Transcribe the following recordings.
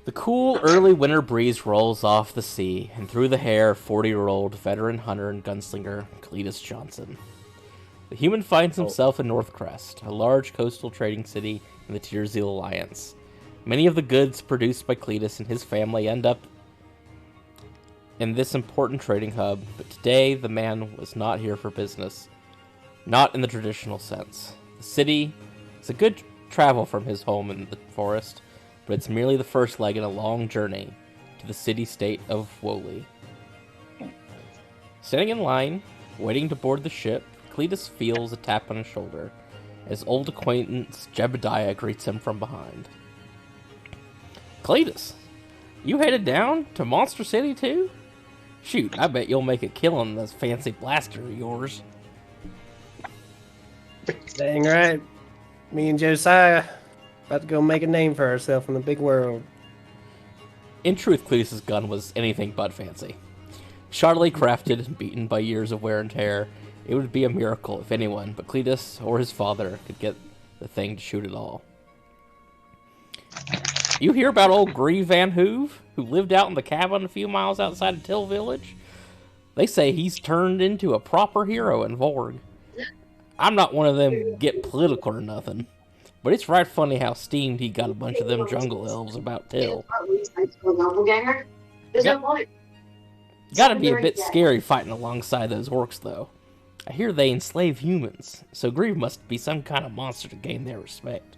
The cool early winter breeze rolls off the sea, and through the hair, 40-year-old veteran hunter and gunslinger Cletus Johnson. The human finds Oh, himself in Northcrest, a large coastal trading city in the Tierzeel Alliance. Many of the goods produced by Cletus and his family end up in this important trading hub, but today the man was not here for business, not in the traditional sense. The city is a good travel from his home in the forest, but it's merely the first leg in a long journey to the city-state of Woli. Standing in line, waiting to board the ship, Cletus feels a tap on his shoulder as old acquaintance Jebediah greets him from behind. Cletus, you headed down to Monster City too? Shoot, I bet you'll make a killing this fancy blaster of yours. dang right. Me and Josiah about to go make a name for ourselves in the big world. In truth, Cletus's gun was anything but fancy. Shoddily crafted and beaten by years of wear and tear, it would be a miracle if anyone but Cletus or his father could get the thing to shoot at all. You hear about old Grieve Van Hoove, who lived out in the cabin a few miles outside of Till Village? They say he's turned into a proper hero in Vorg. I'm not one of them get political or nothing, but it's right funny how steamed he got a bunch of them jungle elves about Till. Got, gotta be a bit scary fighting alongside those orcs, though. I hear they enslave humans, so Grieve must be some kind of monster to gain their respect.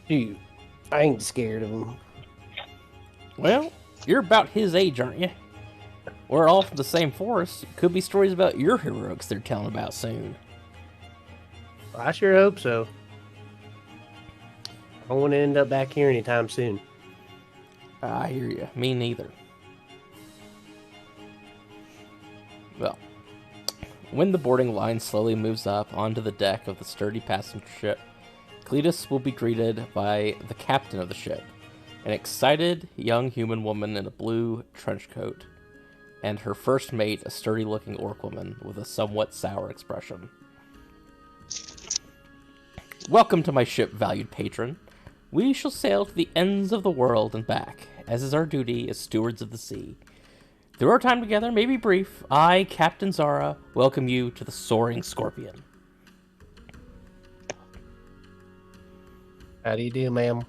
Dude, I ain't scared of him. Well, you're about his age, aren't you? We're all from the same forest. Could be stories about your heroics they're telling about soon. I sure hope so. I don't want to end up back here anytime soon. I hear you. Me neither. Well, when the boarding line slowly moves up onto the deck of the sturdy passenger ship, Cletus will be greeted by the captain of the ship, an excited young human woman in a blue trench coat, and her first mate, a sturdy-looking orc woman with a somewhat sour expression. Welcome to my ship, valued patron. We shall sail to the ends of the world and back, as is our duty as stewards of the sea. Through our time together may be brief, I, Captain Zara, welcome you to the Soaring Scorpion. How do you do, ma'am?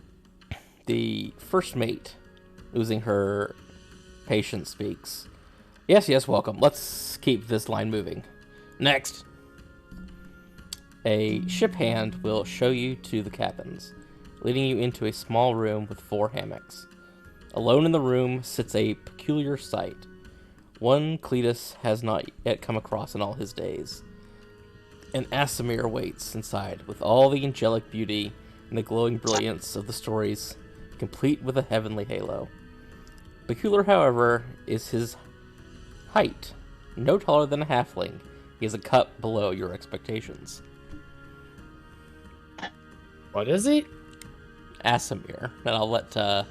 The first mate, losing her patience, speaks. Yes, welcome. Let's keep this line moving. Next. A ship hand will show you to the cabins, leading you into a small room with 4 hammocks. Alone in the room sits a peculiar sight, one Cletus has not yet come across in all his days. An Asimir waits inside, with all the angelic beauty and the glowing brilliance of the stories, complete with a heavenly halo. Peculiar, however, is his height. No taller than a halfling, he is a cut below your expectations. What is he? Asimir, and I'll let the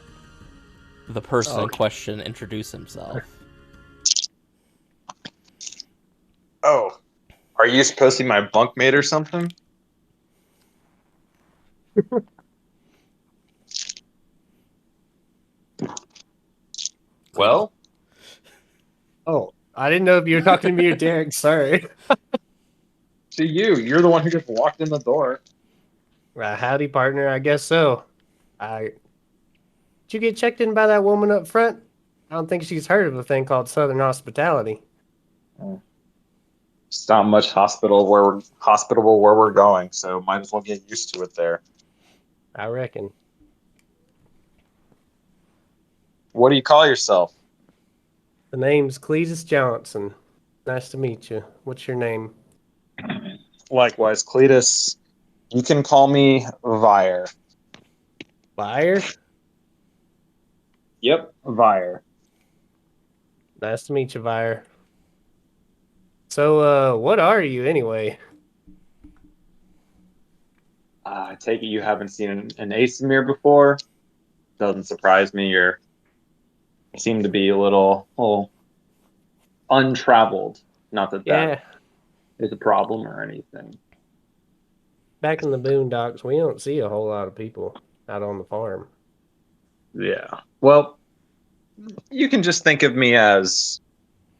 person in question introduce himself. Oh, are you supposed to be my bunkmate or something? Well, Oh, I didn't know if you were talking to me or Derek. Sorry. to you. You're the one who just walked in the door. Howdy, partner. I guess so. Did you get checked in by that woman up front? I don't think she's heard of a thing called Southern hospitality. It's not much hospitable where we're going, so might as well get used to it there. I reckon. What do you call yourself? The name's Cletus Johnson. Nice to meet you. What's your name? Likewise, Cletus. You can call me Vire. Fire? Yep, Vire. Nice to meet you, Vire. So, what are you anyway? I take it you haven't seen an Asimir before. Doesn't surprise me. You seem to be a little untraveled. Not that Yeah, that is a problem or anything. back in the boondocks, we don't see a whole lot of people out on the farm. Yeah. Well, you can just think of me as.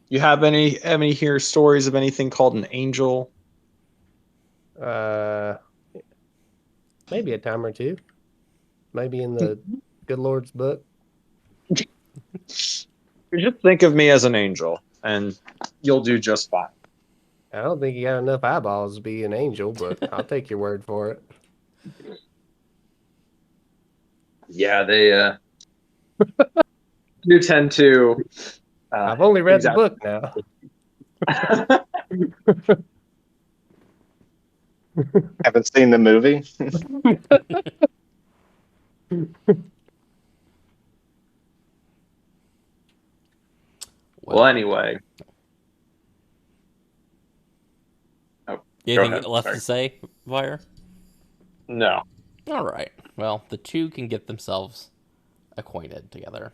You have any here stories of anything called an angel? Uh, maybe a time or two. Maybe in the good Lord's book. Just think of me as an angel, and you'll do just fine. I don't think you got enough eyeballs to be an angel, but I'll take your word for it. Yeah, they do tend to. I've only read the book now. Haven't seen the movie. Well, anyway. Oh, anything left to say, Vire? No. All right. Well, the two can get themselves acquainted together.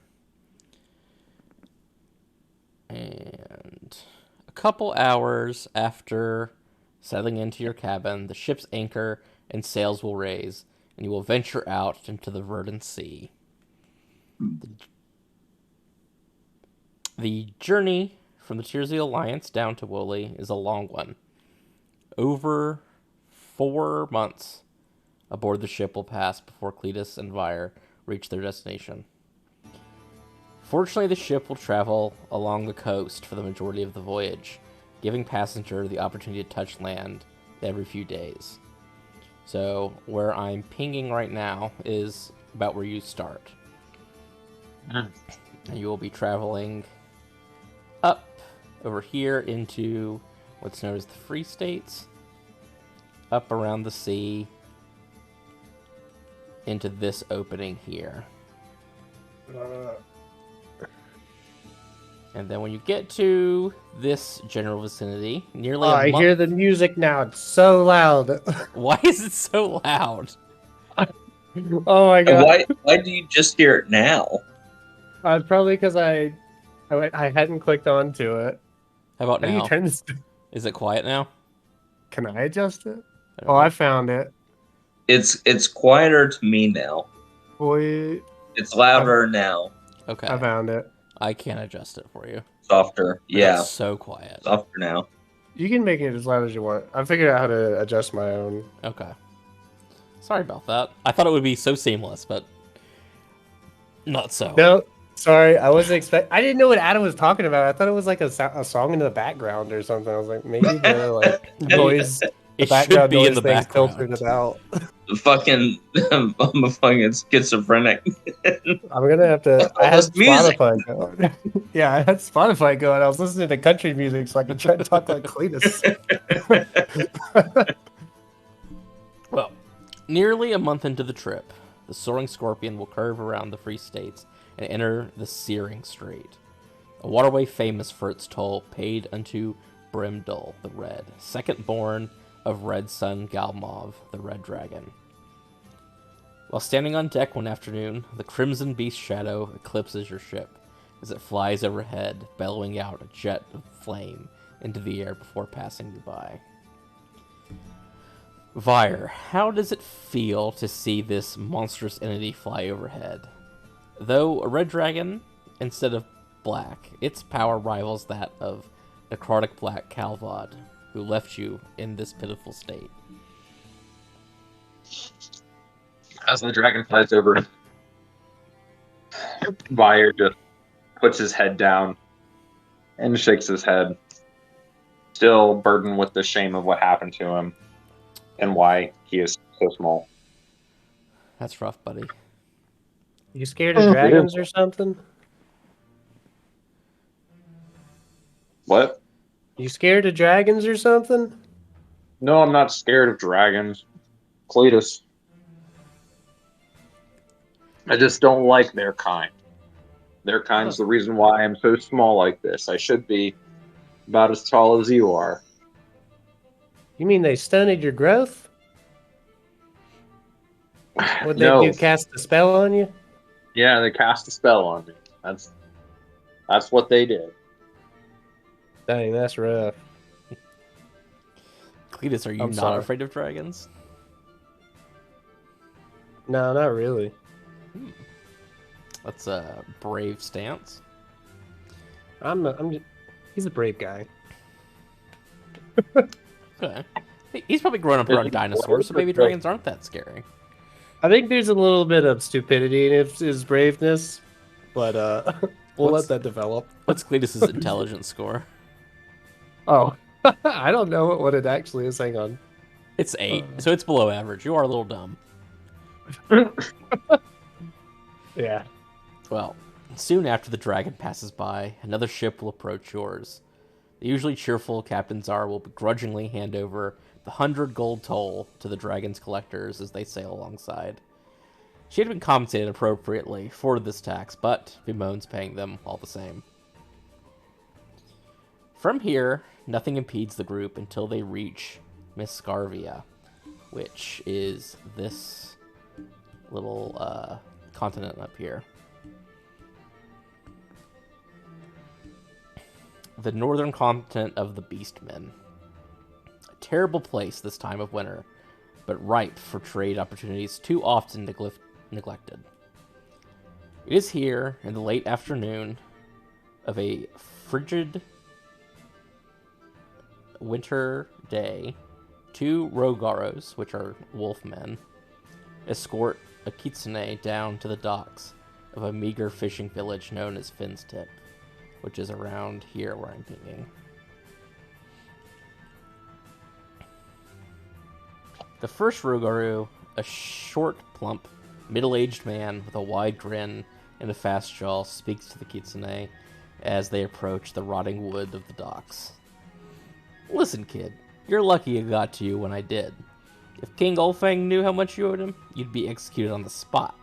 And a couple hours after settling into your cabin, the ship's anchor and sails will raise, and you will venture out into the verdant sea. The journey from the Tears of the Alliance down to Woolley is a long one. Over 4 months aboard the ship will pass before Cletus and Vire reach their destination. Fortunately, the ship will travel along the coast for the majority of the voyage, giving passengers the opportunity to touch land every few days. So, where I'm pinging right now is about where you start. And you will be traveling up over here into what's known as the Free States, up around the sea, into this opening here. And then when you get to this general vicinity, nearly a I month... hear the music now. It's so loud. Why is it so loud? Oh my god. Why do you just hear it now? Probably because I hadn't clicked onto it. How about How do now? you turn this? Is it quiet now? Can I adjust it? I don't Oh, know. I found it. It's quieter to me now. Boy, It's louder now. Okay. I found it. I can't adjust it for you. Softer. I got Yeah. so quiet. Softer now. You can make it as loud as you want. I figured out how to adjust my own. Okay. Sorry about that. I thought it would be so seamless, but not so. No, sorry. I wasn't I didn't know what Adam was talking about. I thought it was like a song in the background or something. I was like, maybe the like noise, the It should background be in noise the thing's background. filtered it out. Fucking, I'm a fucking schizophrenic. I'm gonna have to. I All had this music. Spotify going. Yeah, I had Spotify going. I was listening to country music so I could try to talk like Cletus. Well, nearly a month into the trip, the Soaring Scorpion will curve around the Free States and enter the Searing Strait, a waterway famous for its toll paid unto Brimdol the Red, second born of Red Sun Galmov, the Red Dragon. While standing on deck one afternoon, the Crimson Beast shadow eclipses your ship as it flies overhead, bellowing out a jet of flame into the air before passing you by. Vire, how does it feel to see this monstrous entity fly overhead? Though a red dragon instead of black, its power rivals that of necrotic black Calvod, who left you in this pitiful state. As the dragon flies over, Vire just puts his head down and shakes his head, still burdened with the shame of what happened to him and why he is so small. That's rough, buddy. You scared of dragons or something? What? You scared of dragons or something? No, I'm not scared of dragons. Cletus. I just don't like their kind. Their kind's the reason why I'm so small like this. I should be about as tall as you are. You mean they stunted your growth? Would they No. cast a spell on you? Yeah, they cast a spell on me. That's what they did. Dang, that's rough. Cletus, are you I'm not sorry. afraid of dragons? No, not really. That's a brave stance. He's a brave guy. Okay. He's probably grown up around dinosaurs, so maybe dragons aren't that scary. I think there's a little bit of stupidity in his braveness, but we'll let that develop. What's Cletus's intelligence score? Oh, I don't know what it actually is. Hang on. It's 8, so it's below average. You are a little dumb. Yeah. Well, soon after the dragon passes by, another ship will approach yours. The usually cheerful Captain Zar will begrudgingly hand over the 100 gold toll to the dragon's collectors as they sail alongside. She had been compensated appropriately for this tax, but bemoans paying them all the same. From here, nothing impedes the group until they reach Miscarvia, which is this little continent up here. The northern continent of the Beastmen. A terrible place this time of winter, but ripe for trade opportunities too often neglected. It is here, in the late afternoon of a frigid winter day, 2 Rogaros, which are wolfmen, escort a kitsune down to the docks of a meager fishing village known as Finn's Tip, which is around here where I'm pinging. The first Rogaru, a short, plump, middle-aged man with a wide grin and a fast jaw, speaks to the kitsune as they approach the rotting wood of the docks. Listen, kid, you're lucky it got to you when I did. If King Ulfang knew how much you owed him, you'd be executed on the spot.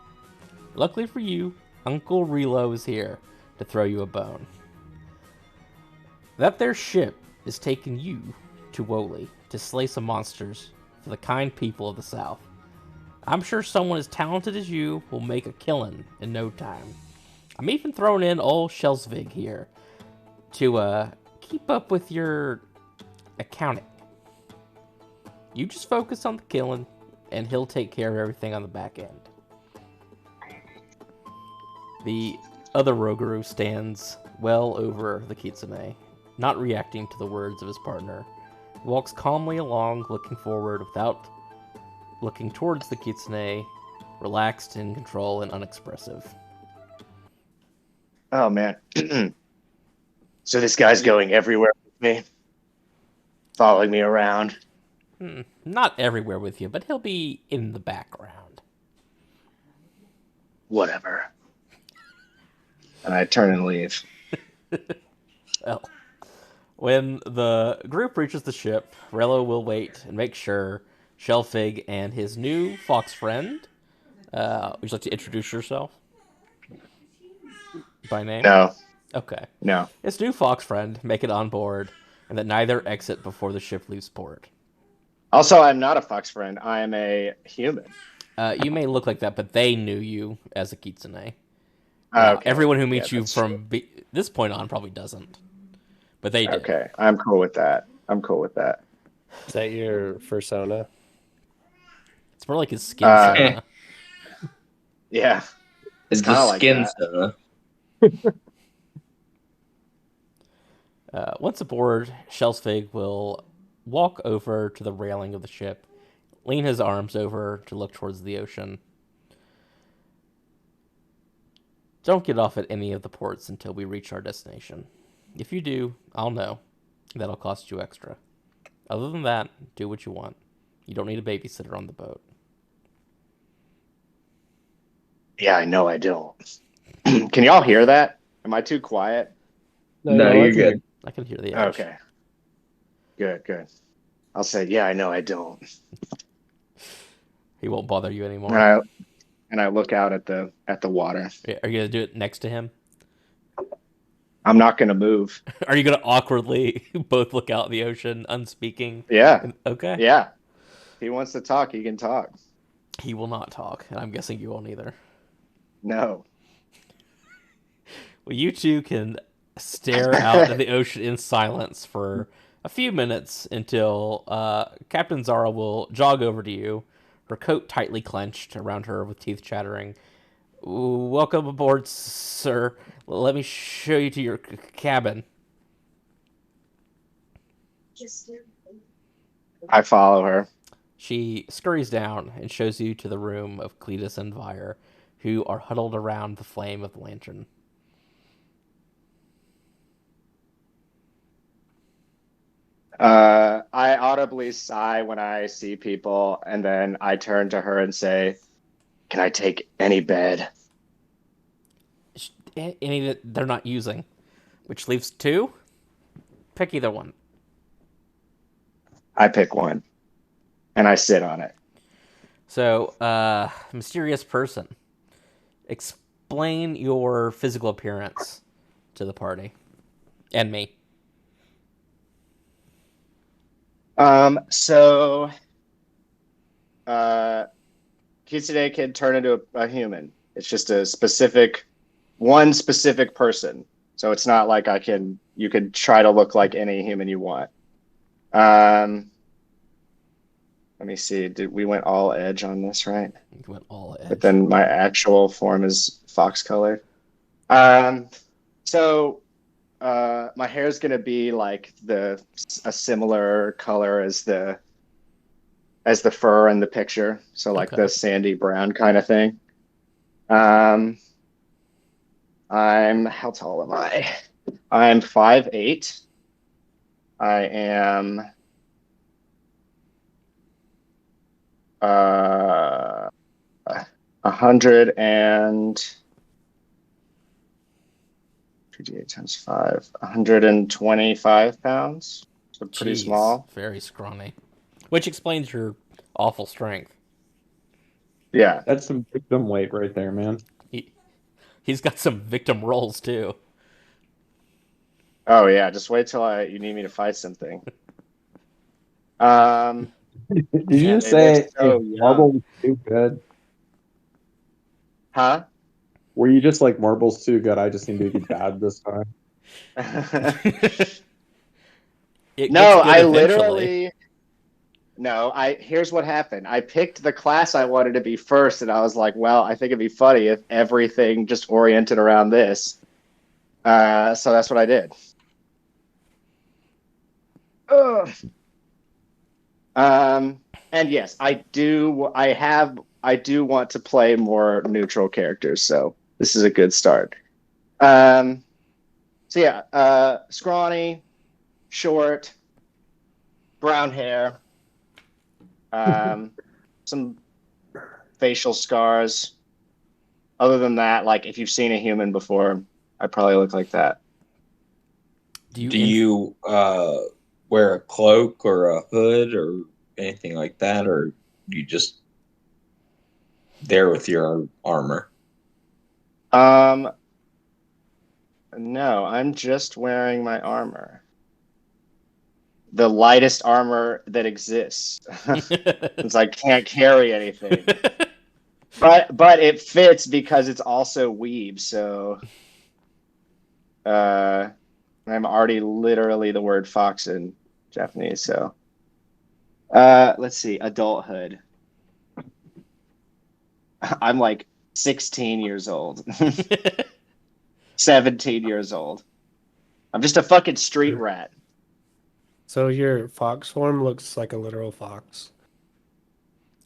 Luckily for you, Uncle Relo is here to throw you a bone. That there ship is taking you to Woli to slay some monsters for the kind people of the South. I'm sure someone as talented as you will make a killing in no time. I'm even throwing in old Shelsvig here to keep up with your accounting. You just focus on the killing, and he'll take care of everything on the back end. The other Rogaru stands well over the kitsune, not reacting to the words of his partner. He walks calmly along, looking forward without looking towards the kitsune, relaxed, in control, and unexpressive. Oh, man. So this guy's going everywhere with me? Following me around? Not everywhere with you, but he'll be in the background. Whatever. And I turn and leave. Well, when the group reaches the ship, Rello will wait and make sure Shelfig and his new fox friend, would you like to introduce yourself? By name? No. Okay. No. His new fox friend make it on board, and that neither exit before the ship leaves port. Also, I'm not a fox friend. I am a human. You may look like that, but they knew you as a kitsune. Okay. Everyone who meets Yeah, you from this point on probably doesn't. But they did. Okay. I'm cool with that. Is that your fursona? It's more like his skin persona. Yeah. It's kinda the like skin that. center. Once aboard, Shelsvig will walk over to the railing of the ship, lean his arms over to look towards the ocean. Don't get off at any of the ports until we reach our destination. If you do, I'll know. That'll cost you extra. Other than that, do what you want. You don't need a babysitter on the boat. Yeah, I know I don't. Can y'all hear that? Am I too quiet? No, you're good. I can hear the edge. Okay. Good. I'll say, yeah, I know I don't. He won't bother you anymore. And I look out at the water. Are you going to do it next to him? I'm not going to move. Are you going to awkwardly both look out at the ocean, unspeaking? Yeah. Okay. Yeah. If he wants to talk, he can talk. He will not talk, and I'm guessing you won't either. No. Well, you two can stare out at the ocean in silence for a few minutes until Captain Zara will jog over to you, her coat tightly clenched around her with teeth chattering. Welcome aboard, sir. Let me show you to your cabin. I follow her. She scurries down and shows you to the room of Cletus and Vire, who are huddled around the flame of the lantern. I audibly sigh when I see people, and then I turn to her and say, "Can I take any bed?" Any that they're not using, which leaves 2. Pick either one. I pick one, and I sit on it. So, mysterious person. Explain your physical appearance to the party. And me. So, Kitsune can turn into a human. It's just one specific person. So it's not like you could try to look like any human you want. Let me see. We went all edge on this, right? You went all edge. But then my actual form is fox colored. So my hair is gonna be like a similar color as the fur in the picture. So like Okay. the sandy brown kind of thing. How tall am I? I'm 5'8". I am 100 and 58 times 5, 125 pounds. So pretty Jeez, small. very scrawny. Which explains your awful strength. Yeah. That's some victim weight right there, man. He's got some victim roles too. Oh yeah. Just wait till you need me to fight something. Did you Yeah, just they look say so if young. Marble's too good? Huh? Were you just like Marble's too good? I just seem to be bad this time. It gets No, good I eventually. literally. No, here's what happened. I picked the class I wanted to be first, and I was like, well, I think it'd be funny if everything just oriented around this. So that's what I did. Ugh. And yes, I do want to play more neutral characters, so this is a good start. So yeah, scrawny, short, brown hair, some facial scars. Other than that, like if you've seen a human before, I probably look like that. Do Do you wear a cloak or a hood or anything like that, or you just there with your armor? No, I'm just wearing my armor. The lightest armor that exists. Since I can't carry anything. But it fits because it's also weeb, so I'm already literally the word fox in Japanese, so let's see, adulthood. I'm like 16 years old. 17 years old. I'm just a fucking street rat. So your fox form looks like a literal fox.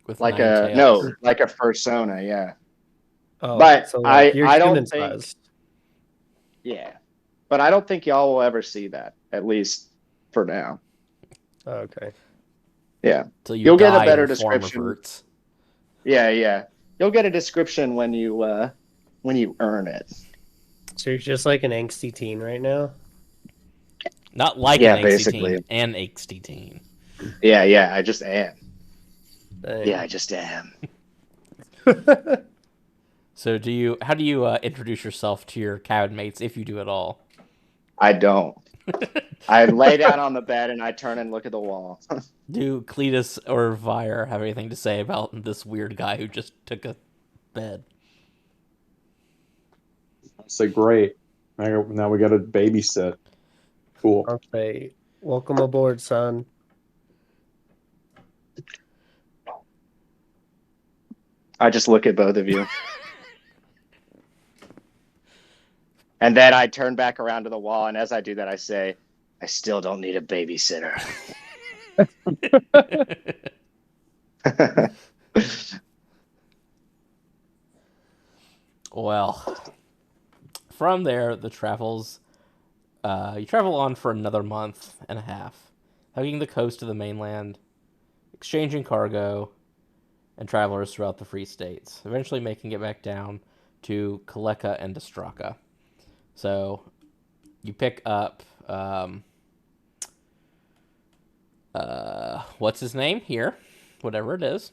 With Like 9 a tails. like a fursona, yeah. Oh, But so like you're I don't human think size. yeah. But I don't think y'all will ever see that, at least for now. Oh, okay. Yeah. Till you You'll get a die and better your form description. reverts. Yeah. You'll get a description when you earn it. So you're just like an angsty teen right now? Not like Yeah, an angsty basically. teen, an angsty teen. Yeah, I just am. Dang. Yeah, I just am. So how do you introduce yourself to your cabin mates, if you do at all? I don't. I lay down on the bed and I turn and look at the wall. Do Cletus or Vire have anything to say about this weird guy who just took a bed? Say great. Now we got to babysit. Cool. Okay. Welcome aboard, son. I just look at both of you. And then I turn back around to the wall, and as I do that, I say, I still don't need a babysitter. Well, from there, you travel on for another month and a half, hugging the coast of the mainland, exchanging cargo and travelers throughout the Free States, eventually making it back down to Kaleka and Distraka. So you pick up what's his name here, whatever it is,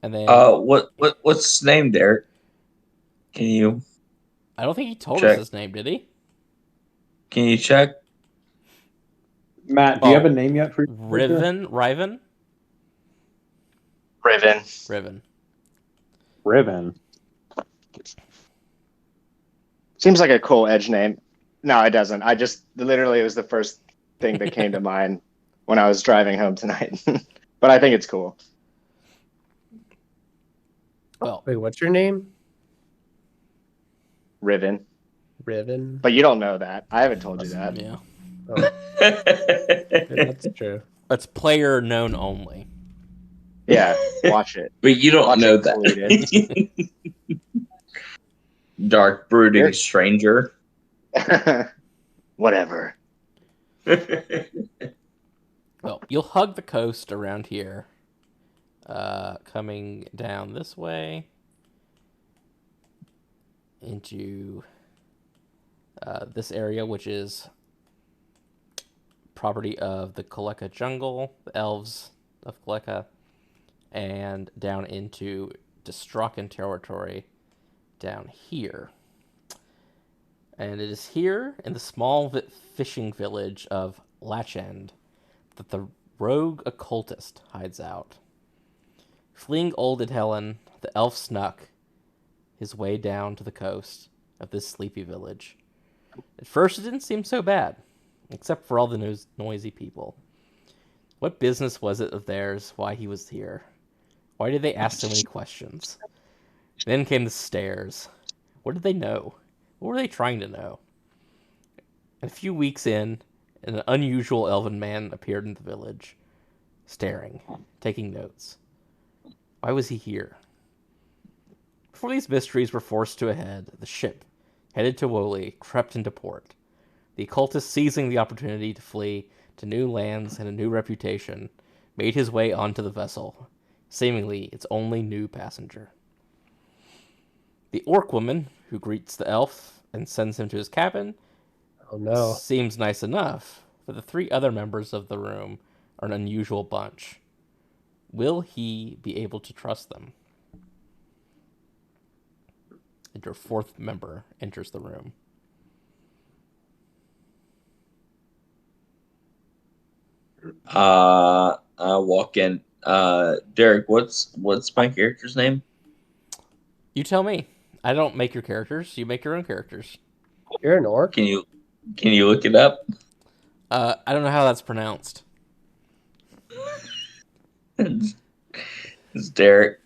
and then what's his name, Derek? Can you I don't think he told us check? his name, did he? Can you check? Matt, do you have a name yet for your character? Riven. Riven. Seems like a cool edge name. No, it doesn't. I just literally it was the first thing that came to mind when I was driving home tonight. But I think it's cool. Well, Wait, what's your name? Riven. Riven. But you don't know that. I haven't told you that. yeah, Oh, yeah, that's true. it's player known only. Yeah, watch it. But you don't Watch know it, that. Dark brooding Here. stranger. Whatever. Well, you'll hug the coast around here, coming down this way into this area, which is property of the Kaleka jungle, the elves of Kaleka, and down into Distrakan territory down here. And it is here in the small fishing village of Latchend that the rogue occultist hides out. Fleeing old Helen, the elf snuck his way down to the coast of this sleepy village. At first, it didn't seem so bad, except for all the noisy people. What business was it of theirs why he was here? Why did they ask so many questions? Then came the stares. What did they know? What were they trying to know? And a few weeks in, an unusual elven man appeared in the village, staring, taking notes. Why was he here? Before these mysteries were forced to a head, the ship, headed to Woli, crept into port. The occultist, seizing the opportunity to flee to new lands and a new reputation, made his way onto the vessel, seemingly its only new passenger. The orc woman, who greets the elf and sends him to his cabin, Oh no. seems nice enough, but the three other members of the room are an unusual bunch. Will he be able to trust them? And your fourth member enters the room. I walk in. Derek, what's my character's name? You tell me. I don't make your characters. You make your own characters. You're an orc? Can you look it up? I don't know how that's pronounced. It's Derek.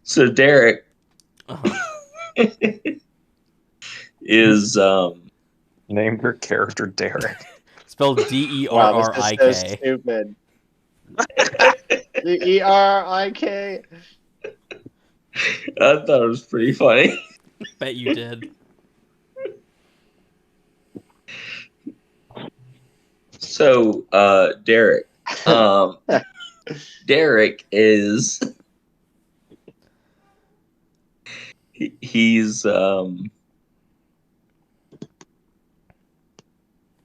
So Derek is Name your character Derek. Spelled Derrik. Wow, this is so stupid. Derrik. I thought it was pretty funny. Bet you did. So Derek. Derek is he's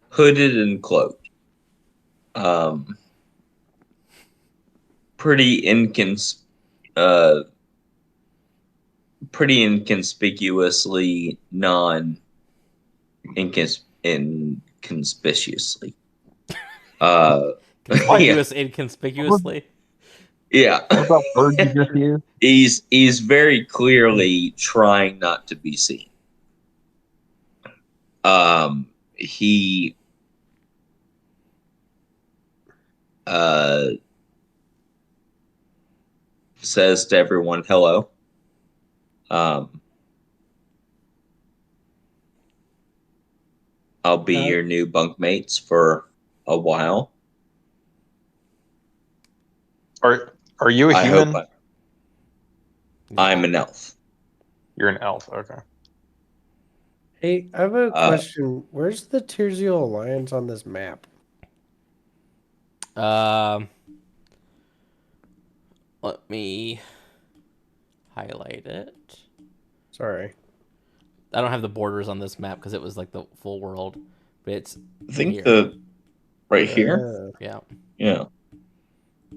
hooded and cloaked. Pretty inconspicuously inconspicuously. Conspicuous inconspicuously. Yeah. What about word you just used? He's very clearly trying not to be seen. He says to everyone, "Hello." I'll be your new bunkmates for a while. Are you a I human? hope I'm an elf. You're an elf. Okay. Hey, I have a question. Where's the Tearseo Alliance on this map? Let me highlight it. Sorry. I don't have the borders on this map because it was like the full world, but it's I think here. right here. Yeah, Yeah.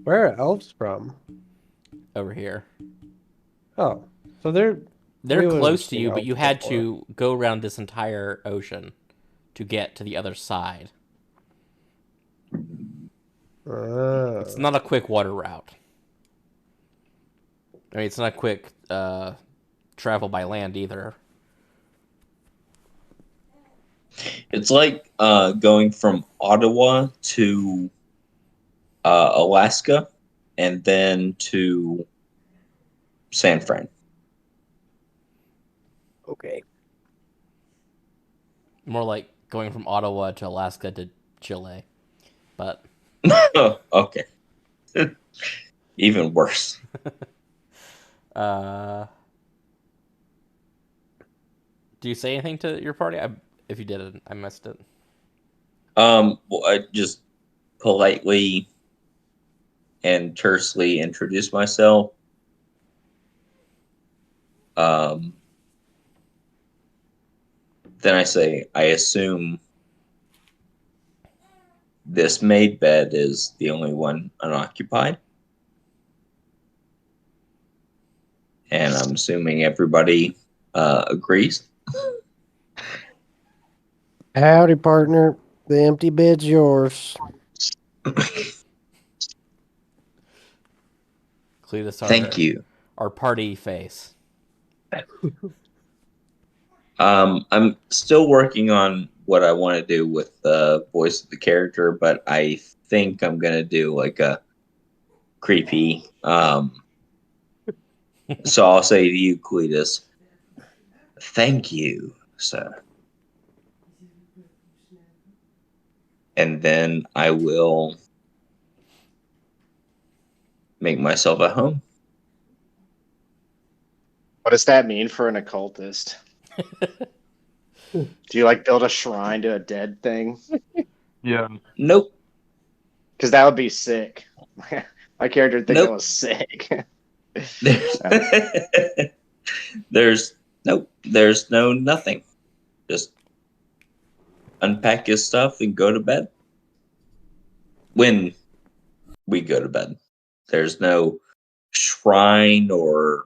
Where are elves from? over here. Oh, so they're Close to you, but you had to go around this entire ocean to get to the other side. It's not a quick water route. I mean, it's not a quick travel by land either. It's like going from Ottawa to Alaska and then to San Fran. Okay. More like going from Ottawa to Alaska to Chile. But Oh, okay. Even worse. Do you say anything to your party? If you didn't, I missed it. Well, I just politely and tersely introduce myself. Then I say, I assume this made bed is the only one unoccupied. And I'm assuming everybody agrees. Howdy, partner. The empty bed's yours. Cletus, Thank you. Our party face. I'm still working on what I want to do with the voice of the character, but I think I'm gonna do like a creepy. So I'll say to you, Cletus, thank you, sir. And then I will make myself at home. What does that mean for an occultist? Do you like build a shrine to a dead thing? Yeah. Nope. Because that would be sick. My character would think it Nope. was sick. There's no nothing. Just unpack his stuff and go to bed. When we go to bed, there's no shrine or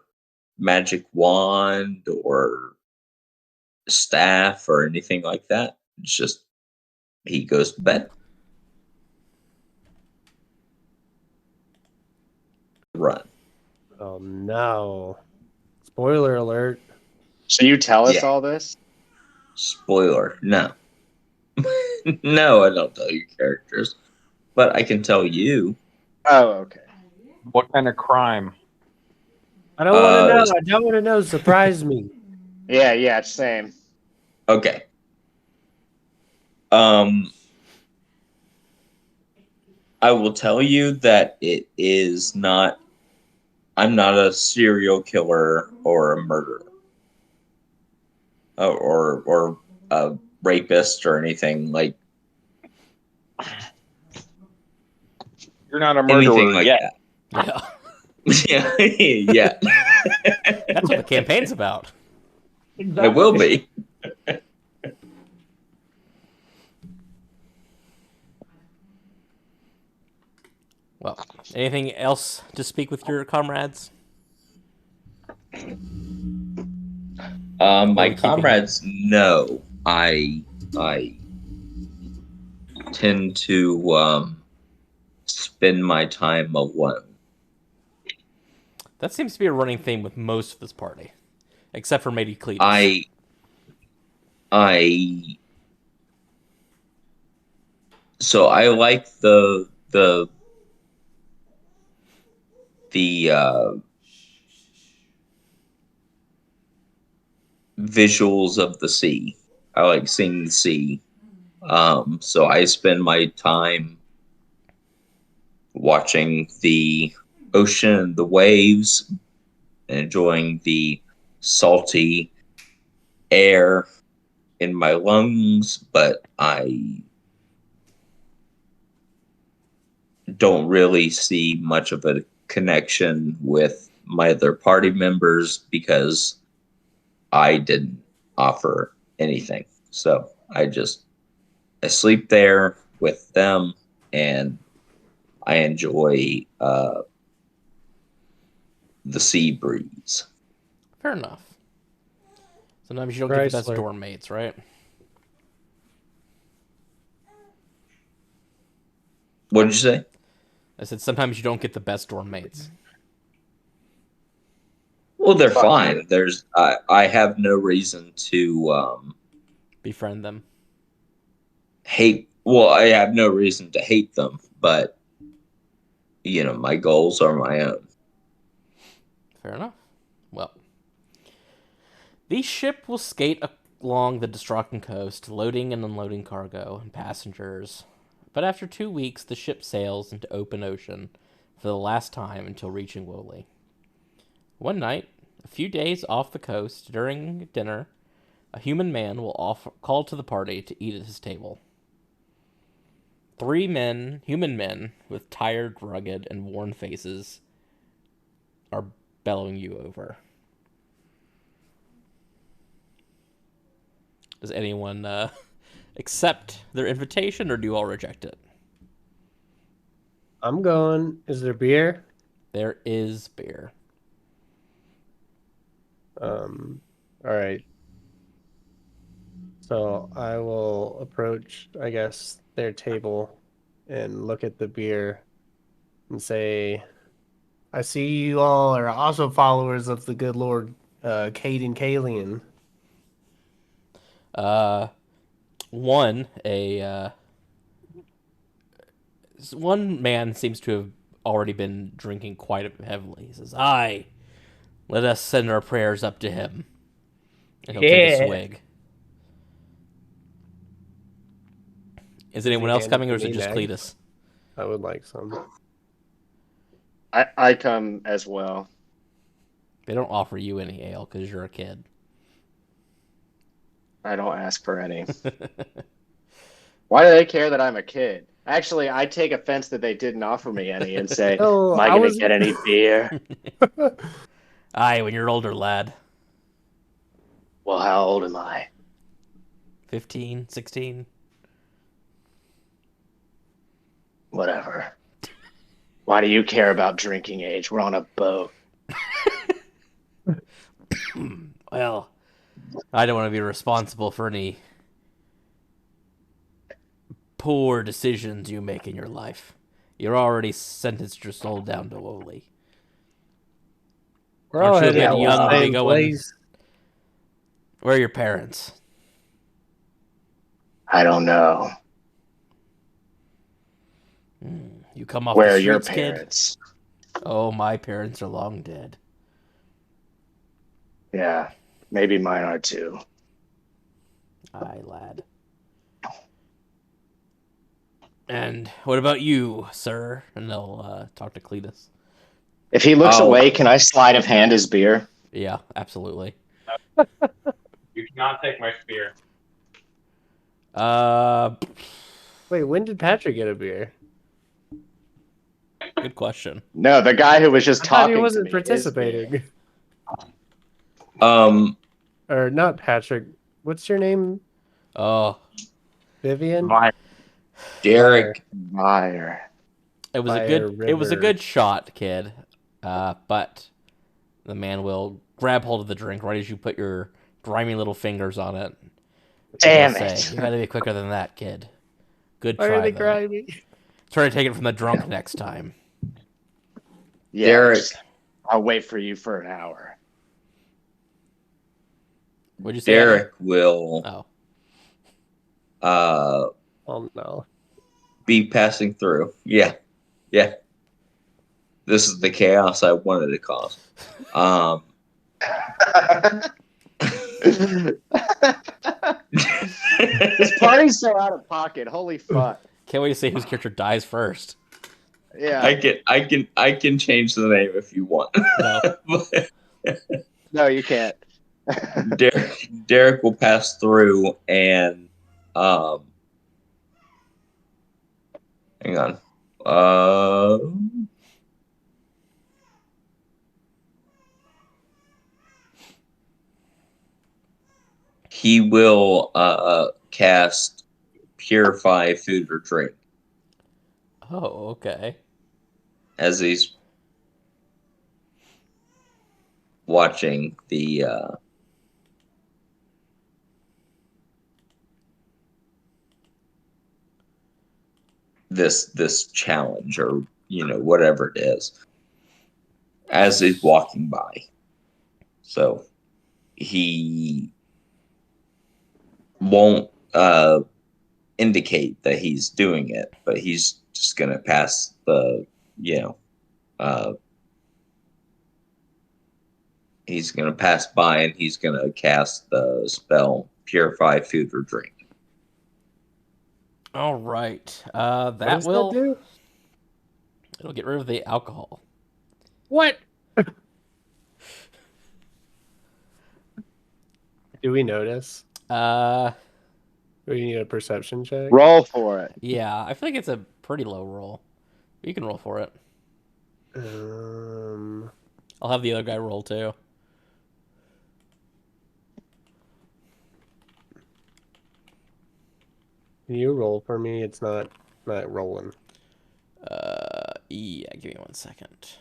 magic wand or staff or anything like that. It's just he goes to bed. Run. Oh no. Spoiler alert. So you tell us Yeah. all this? Spoiler, no. No, I don't tell you characters. But I can tell you. Oh, okay. What kind of crime? I don't want to know. I don't want to know. Surprise me. Yeah, same. Okay. I will tell you that it is not. I'm not a serial killer or a murderer, or a rapist or anything like. You're not a Anything murderer like yet. that. Yeah. Yeah. That's what the campaign's about. It will be. Well, anything else to speak with your comrades? My comrades, no. I tend to spend my time alone. That seems to be a running theme with most of this party, except for maybe Cletus. So I like the the visuals of the sea. I like seeing the sea. So I spend my time watching the ocean, the waves, enjoying the salty air in my lungs, but I don't really see much of a connection with my other party members because I didn't offer anything. So I sleep there with them, and I enjoy the sea breeze. Fair enough. Sometimes you don't get the best Chrysler. dorm mates, right? What did you say? I said sometimes you don't get the best dorm mates. Well, they're Fuck fine. I have no reason to Befriend them. hate. Well, I have no reason to hate them, but my goals are my own. Fair enough. Well, the ship will skate along the Distracting coast, loading and unloading cargo and passengers. But after 2 weeks, the ship sails into open ocean for the last time until reaching Woolley. One night, a few days off the coast, during dinner, a human man will call to the party to eat at his table. 3 human men, with tired, rugged, and worn faces, are bellowing you over. Does anyone accept their invitation, or do you all reject it? I'm going. Is there beer? There is beer. All right. So I will approach, I guess, their table and look at the beer and say, I see you all are also followers of the good Lord Caden Kalian. One man seems to have already been drinking quite heavily. He says, "Aye, let us send our prayers up to him." And he'll take a Yeah. swig. Is anyone he else hand it coming, to or is it me just next? Cletus? I would like some. I come as well. They don't offer you any ale because you're a kid. I don't ask for any. Why do they care that I'm a kid? Actually, I take offense that they didn't offer me any and say, No, am I I going to was- get any beer? Aye, when you're older, lad. Well, how old am I? 15, 16. Whatever. Why do you care about drinking age? We're on a boat. Well, I don't want to be responsible for any poor decisions you make in your life. You're already sentenced your soul down to Woolley. We're all Aren't you a headed bit to young the to be same going? place. Where are your parents? I don't know. You come off Where the are your streets, kid? parents? Oh, my parents are long dead. Yeah, maybe mine are too. Aye, lad. And what about you, sir? And they'll talk to Cletus. If he looks Oh. away, can I sleight of hand his beer? Yeah, absolutely. You cannot take my spear. Wait, when did Patrick get a beer? Good question. No, the guy who was just I thought talking he wasn't to me. His beer. participating. Or not Patrick. What's your name? Oh, Vivian? Derek. Meyer. it was Fire it was a River. good shot, kid. But the man will grab hold of the drink right as you put your grimy little fingers on it. Damn He'll it. say, "You gotta be quicker than that, kid. Good Why are try, they though. grimy? Try to take it from the drunk next time." Yeah, Derek. I'll wait for you for an hour. What'd you say, Adam? Derek will Oh, Oh no. be passing through. Yeah. This is the chaos I wanted to cause. This party's so out of pocket. Holy fuck. Can't wait to see whose character dies first. Yeah. I can change the name if you want. No. No, you can't. Derek will pass through and hang on. He will cast Purify Food or Drink Oh, okay. as he's watching the this challenge, or whatever it is, as he's walking by. So he won't indicate that he's doing it, but he's just gonna pass the he's gonna pass by, and he's gonna cast the spell Purify Food or Drink. All right. What That does will. that do? It'll get rid of the alcohol. What? Do we notice? Uh, Do we need a perception check? Roll for it. yeah. I feel like it's a pretty low roll. You can roll for it. I'll have the other guy roll too. Can you roll for me? It's not rolling. Yeah. Give me 1 second.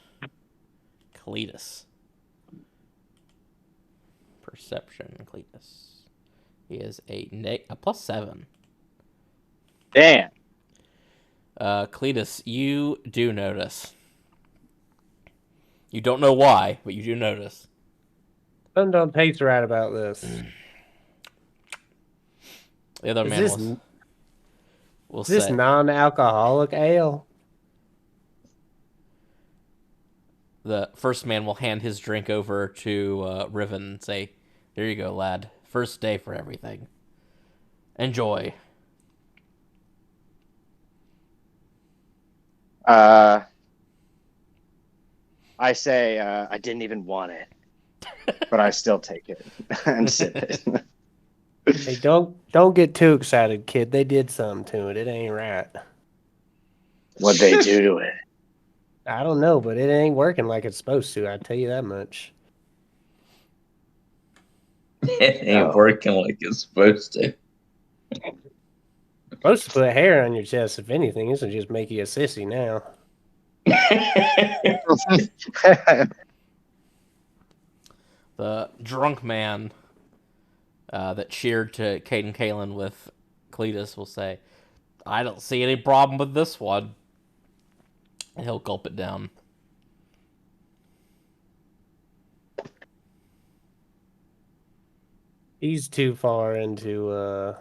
Cletus. Perception, Cletus. He is a +7. Damn. Cletus, you do notice. You don't know why, but you do notice. Something don't taste right about this. The other Is man this- will Is this say, non-alcoholic ale? the first man will hand his drink over to Riven and say, "There you go, lad. First day for everything. Enjoy." I say I didn't even want it, but I still take it and sip it. Hey, don't get too excited, kid. They did something to it. It ain't right. What'd they do to it? I don't know, but it ain't working like it's supposed to. I tell you that much. It ain't working like it's supposed to. Supposed to put hair on your chest. If anything, this will just make you a sissy now. The drunk man that cheered to Cade and Kalen with Cletus will say, "I don't see any problem with this one." And he'll gulp it down. He's too far into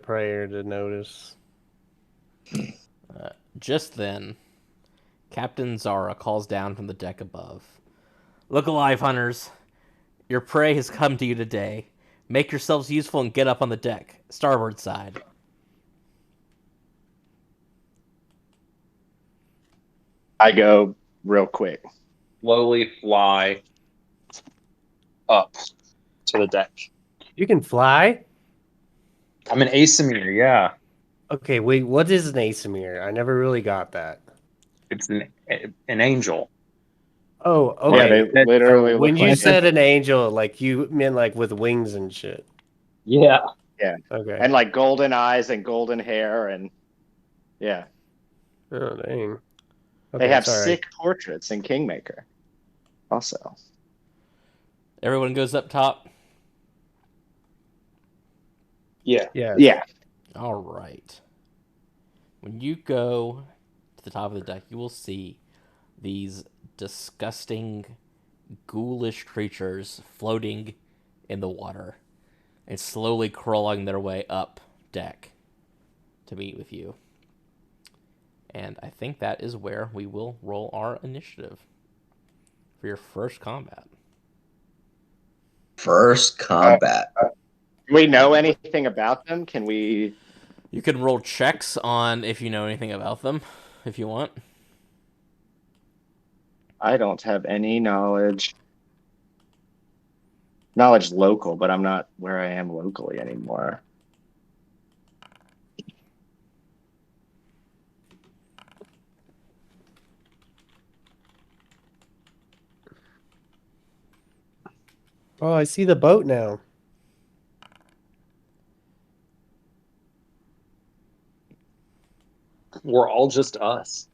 prayer to notice. Just then, Captain Zara calls down from the deck above. "Look alive, hunters. Your prey has come to you today. Make yourselves useful and get up on the deck. Starboard side." I go real quick. Slowly fly up to the deck. You can fly? I'm an asymmeter, yeah. Okay, wait, what is an asymmeter? I never really got that. It's an angel. Oh, Yeah, okay. they literally When look you like said an angel, like you meant like with wings and shit. Yeah. Okay. and like golden eyes and golden hair and yeah. Oh, dang. They Okay, have sorry. sick portraits in Kingmaker. Also. Everyone goes up top. Yeah. Yeah. Yeah. All right. When you go to the top of the deck, you will see these disgusting, ghoulish creatures floating in the water and slowly crawling their way up deck to meet with you. And I think that is where we will roll our initiative for your first combat. First combat. Do we know anything about them? Can we? You can roll checks on if you know anything about them, if you want. I don't have any knowledge. Knowledge local, but I'm not where I am locally anymore. Oh, I see the boat now. We're all just us.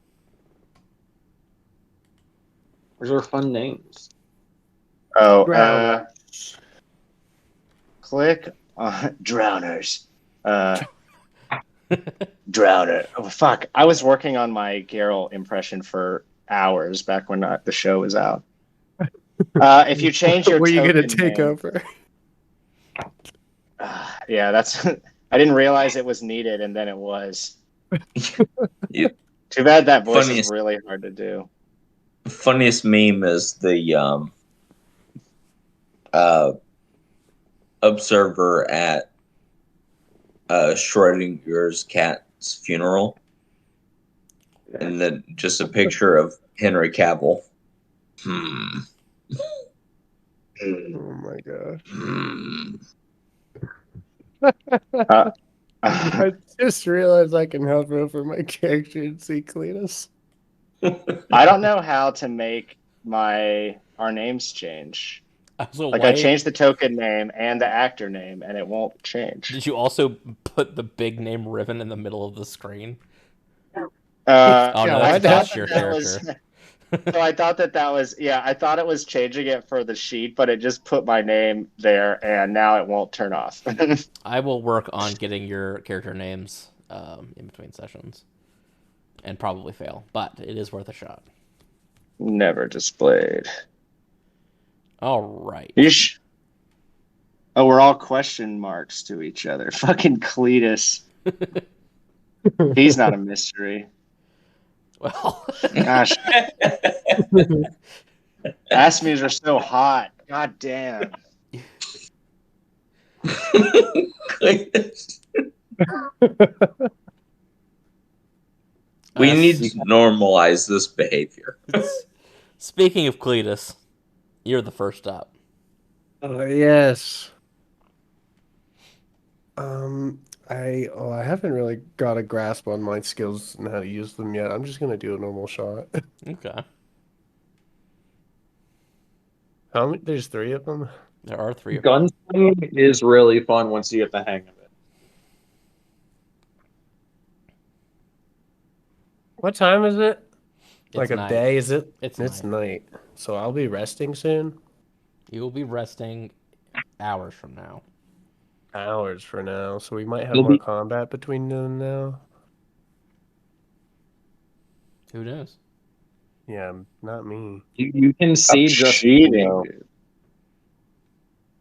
Those are fun names. Oh, Drowners. click on drowners. Drowner. Oh fuck! I was working on my Geralt impression for hours back when the show was out. If you change your Were you gonna token take name, over? yeah, that's. I didn't realize it was needed, and then it was. Yeah. Too bad that voice Funniest- is really hard to do. Funniest meme is the observer at Schrodinger's cat's funeral, and then just a picture of Henry Cavill. Oh my gosh. I just realized I can hover over my character and see Cletus. I don't know how to make our names change. Also, Like why I changed the token name and the actor name, and it won't change. did you also put the big name Riven in the middle of the screen? Oh Yeah, no, why'd that's that your that was. character. So I thought that was I thought it was changing it for the sheet, but it just put my name there, and now it won't turn off. I will work on getting your character names in between sessions, and probably fail, but it is worth a shot. Never displayed. All right. Oh, we're all question marks to each other. Fucking Cletus. He's not a mystery. Well, Gosh, Asmies are so hot. God damn. We need to normalize this behavior. Speaking of Cletus, you're the first up. Yes. I haven't really got a grasp on my skills and how to use them yet. I'm just gonna do a normal shot. Okay. How many? There's 3 of them. There are 3 of them. Gunslinging is really fun once you get the hang of it. What time is it? It's Like a night. day, is it? It's night. So I'll be resting soon. You will be resting hours from now. Hours for now. So we might have You'll more be- combat between them now. Who knows? Yeah, not me. You can see just cheating, below. dude.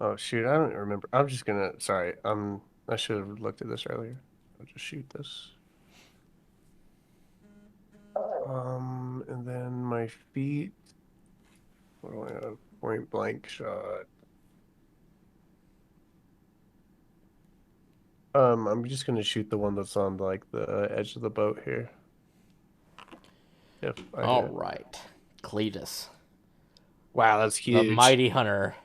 Oh shoot, I don't remember. I'm just gonna sorry, I should have looked at this earlier. I'll just shoot this. And then my feet. What do I have? Point blank shot. I'm just gonna shoot the one that's on like the edge of the boat here. If I All hit. right. Cletus, Wow, that's the huge. mighty hunter,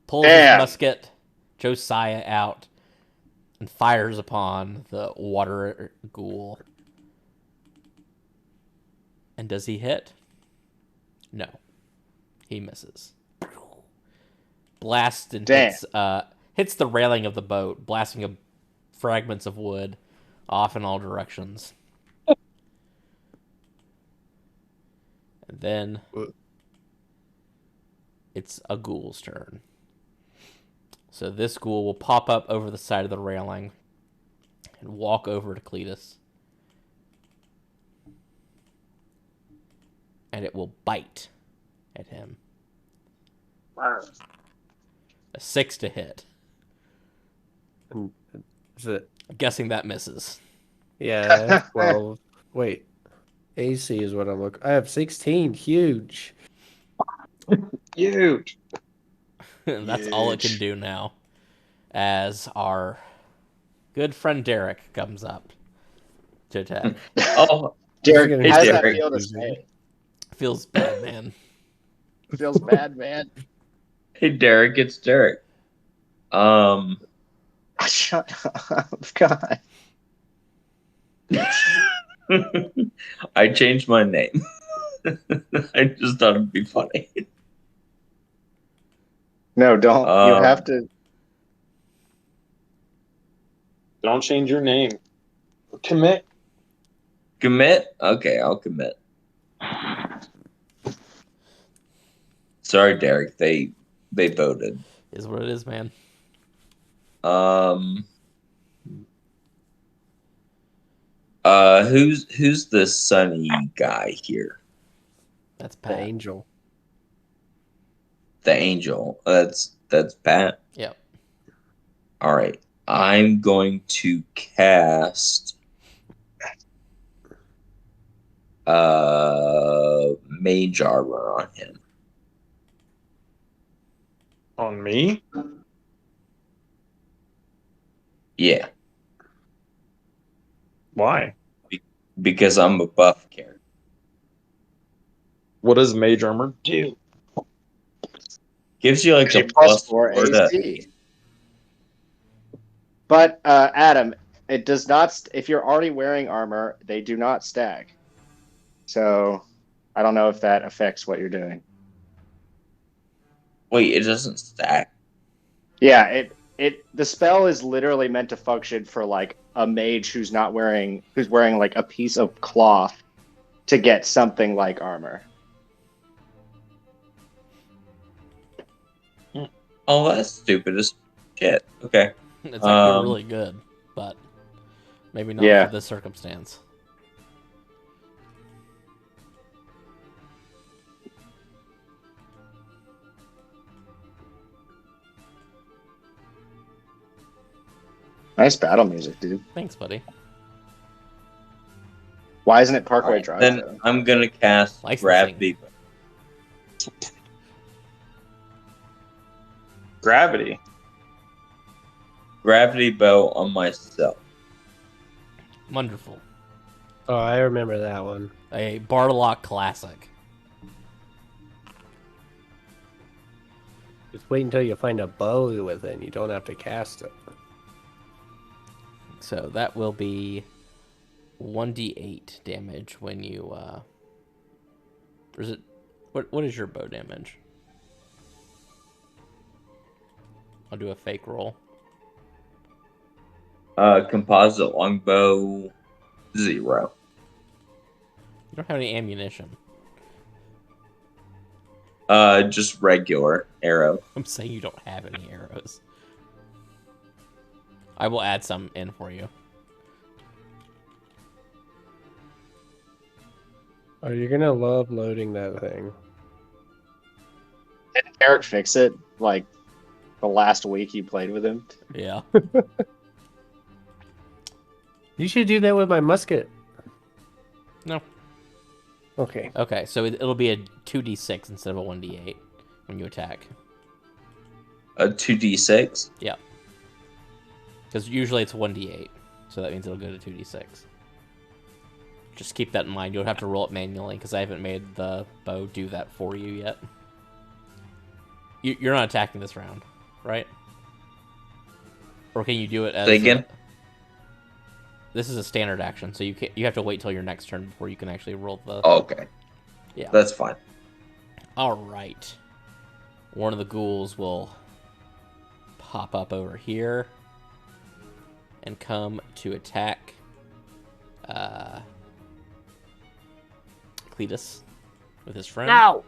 pulls Damn. his musket, Josiah out, and fires upon the water ghoul. And does he hit? No. He misses. Blasts and hits the railing of the boat, blasting up fragments of wood off in all directions. And then it's a ghoul's turn. So this ghoul will pop up over the side of the railing and walk over to Cletus. And it will bite at him. A 6 to hit. And is it? I'm guessing that misses. Yeah, 12. Wait. AC is what I'm looking. I have 16. Huge. Huge. That's all it can Huge. do now. As our good friend Derek comes up to attack. Oh, Derek, Hey, how does that Derek. feel to say? Feels bad, man. Feels bad, man. hey, Derek, it's Derek. Um, Shut up, God. I changed my name. I just thought it'd be funny. No, don't. You Um, have to. Don't change your name. Commit. commit? Okay, I'll commit. Sorry, Derek. They voted. Is what it is, man. Um, who's the sunny guy here? That's The Pat. angel. The angel. That's Pat. Yep. All right. I'm going to cast mage armor on him. On me? Yeah, Why? because I'm a buff character. What does mage armor do? Gives you like a Plus plus 4 4 to AC. But Adam, it does not. If you're already wearing armor, they do not stack. So I don't know if that affects what you're doing. wait, it doesn't stack. Yeah, the spell is literally meant to function for like a mage who's wearing like a piece of cloth to get something like armor. Oh, that's stupid as shit. Okay. It's actually really good, but maybe not Yeah. for this circumstance. Nice battle music, dude. Thanks, buddy. Why isn't it Parkway Alright, Drive then though? I'm gonna cast Licensing. gravity. Gravity. Gravity bow on myself. Wonderful. Oh, I remember that one. A Barlock classic. Just wait until you find a bow with it and you don't have to cast it. So that will be 1d8 damage when you or is it what is your bow damage? I'll do a fake roll. Composite longbow 0. You don't have any ammunition. Just regular arrow. I'm saying you don't have any arrows. I will add some in for you. Oh, you're gonna love loading that thing. Didn't Eric fix it like the last week you played with him? Yeah. You should do that with my musket. No. Okay. Okay, so it'll be a 2d6 instead of a 1d8 when you attack. A 2d6. Yeah. Because usually it's 1d8, so that means it'll go to 2d6. Just keep that in mind. You'll have to roll it manually because I haven't made the bow do that for you yet. You're not attacking this round, right? Or can you do it as... Say again? This is a standard action, so you have to wait till your next turn before you can actually roll the... Oh, okay. Yeah. That's fine. All right. One of the ghouls will pop up over here and come to attack Cletus with his friend. No!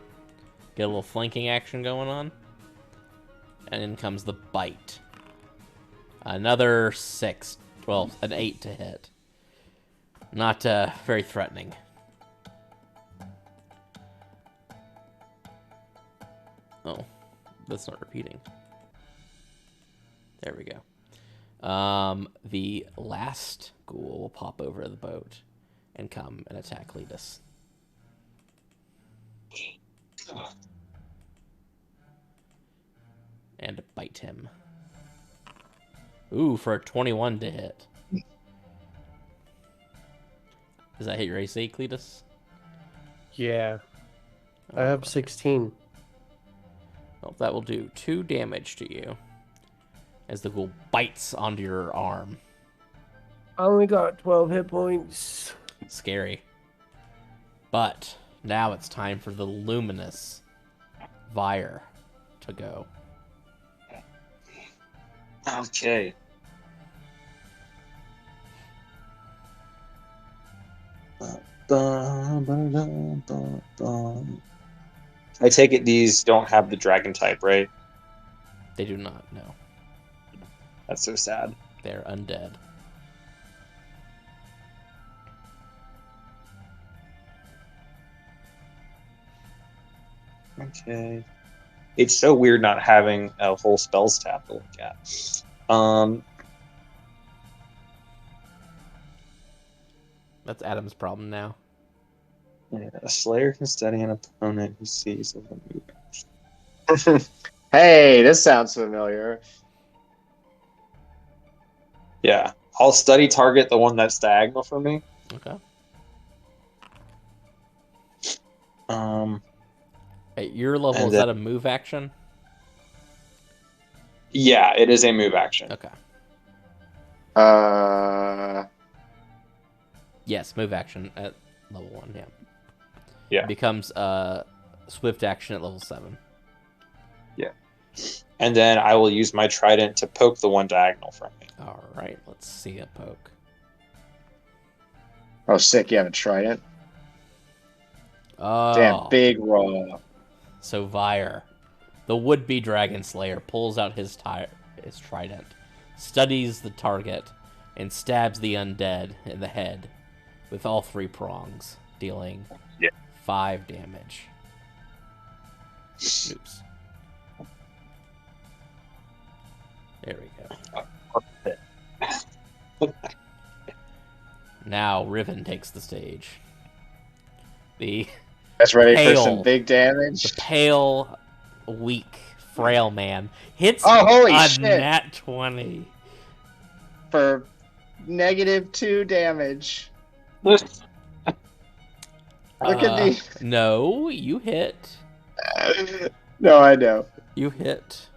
Get a little flanking action going on. And in comes the bite. Another 6. Well, an 8 to hit. Not very threatening. Oh, that's not repeating. There we go. The last ghoul will pop over the boat and come and attack Cletus. And bite him. Ooh, for a 21 to hit. Does that hit your AC, Cletus? Yeah. I have 16. Well, that will do 2 damage to you as the ghoul bites onto your arm. I only got 12 hit points. Scary. But now it's time for the luminous Vire to go. Okay. I take it these don't have the dragon type, right? They do not know. That's so sad. They're undead. Okay. It's so weird not having a whole spells tab to look at. That's Adam's problem now. Yeah, a Slayer can study an opponent who sees of a move. Hey, this sounds familiar. Yeah. I'll study target the one that's diagonal for me. Okay. At your level, And is that a move action? Yeah, it is a move action. Okay. Yes, move action at level 1, yeah. Yeah. It becomes swift action at level 7. Yeah. And then I will use my trident to poke the one diagonal from me. All right, let's see a poke. Oh, sick! You haven't tried it. Oh. Damn, big raw. So Vire, the would-be dragon slayer, pulls out his trident, studies the target, and stabs the undead in the head with all 3 prongs, dealing 5 damage. Oops. There we go. Now Riven takes the stage. That's ready for Pale. some big damage. The pale, weak, frail man hits holy a shit. nat 20. For -2 damage. Look at me. No, you hit. No, I know. You hit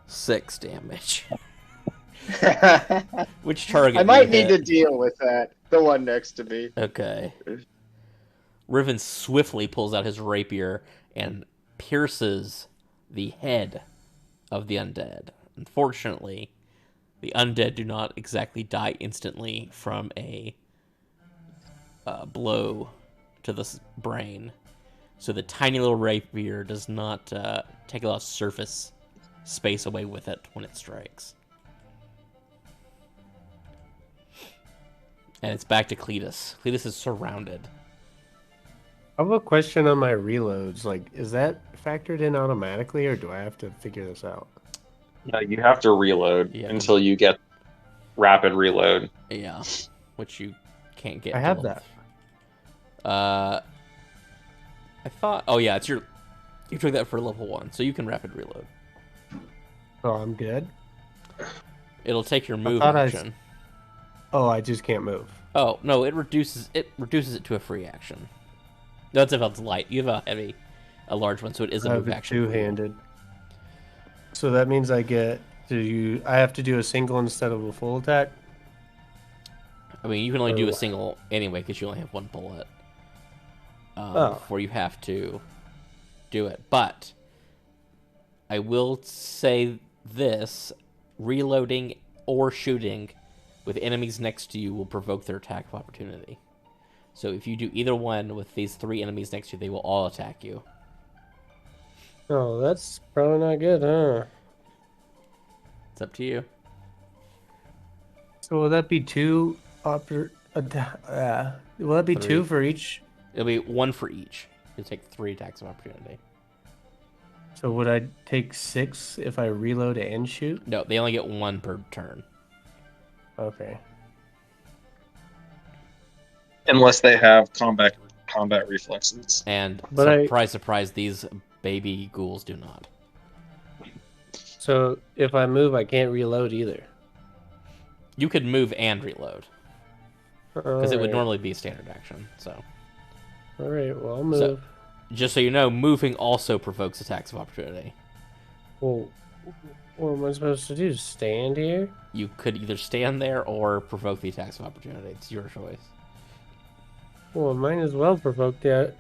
6 damage. Which target? I might do you need to hit? deal with that. The one next to me. Okay. Riven swiftly pulls out his rapier and pierces the head of the undead. Unfortunately, the undead do not exactly die instantly from a blow to the brain. So the tiny little rapier does not take a lot of surface space away with it when it strikes. And it's back to Cletus. Cletus is surrounded. I have a question on my reloads. Like, is that factored in automatically, or do I have to figure this out? Yeah, you have to reload until you get rapid reload. Yeah, which you can't get. I have that. I thought. Oh yeah, you took that for level 1, so you can rapid reload. Oh, I'm good. It'll take your move thought action. Oh, I just can't move. Oh no, it reduces it to a free action. That's if it's light. You have a large one, so it is a I move have it action. two-handed. So that means I have to do a single instead of a full attack? I mean, you can only do a single anyway because you only have 1 bullet. Before you have to do it. But I will say this: reloading or shooting with enemies next to you will provoke their attack of opportunity. So if you do either one with these 3 enemies next to you, they will all attack you. Oh, that's probably not good, huh? It's up to you. So will that be 2 will that be 2 for each? It'll be 1 for each. You'll take 3 attacks of opportunity. So would I take 6 if I reload and shoot? No, they only get 1 per turn. Okay. unless they have combat reflexes. And But surprise, surprise, these baby ghouls do not. So if I move, I can't reload either. You could move and reload because it would normally be a standard action. So, All right. Well, I'll move. just so you know, moving also provokes attacks of opportunity. Well, what am I supposed to do? Stand here? You could either stand there or provoke the attacks of opportunity. It's your choice. Well, might as well provoke the.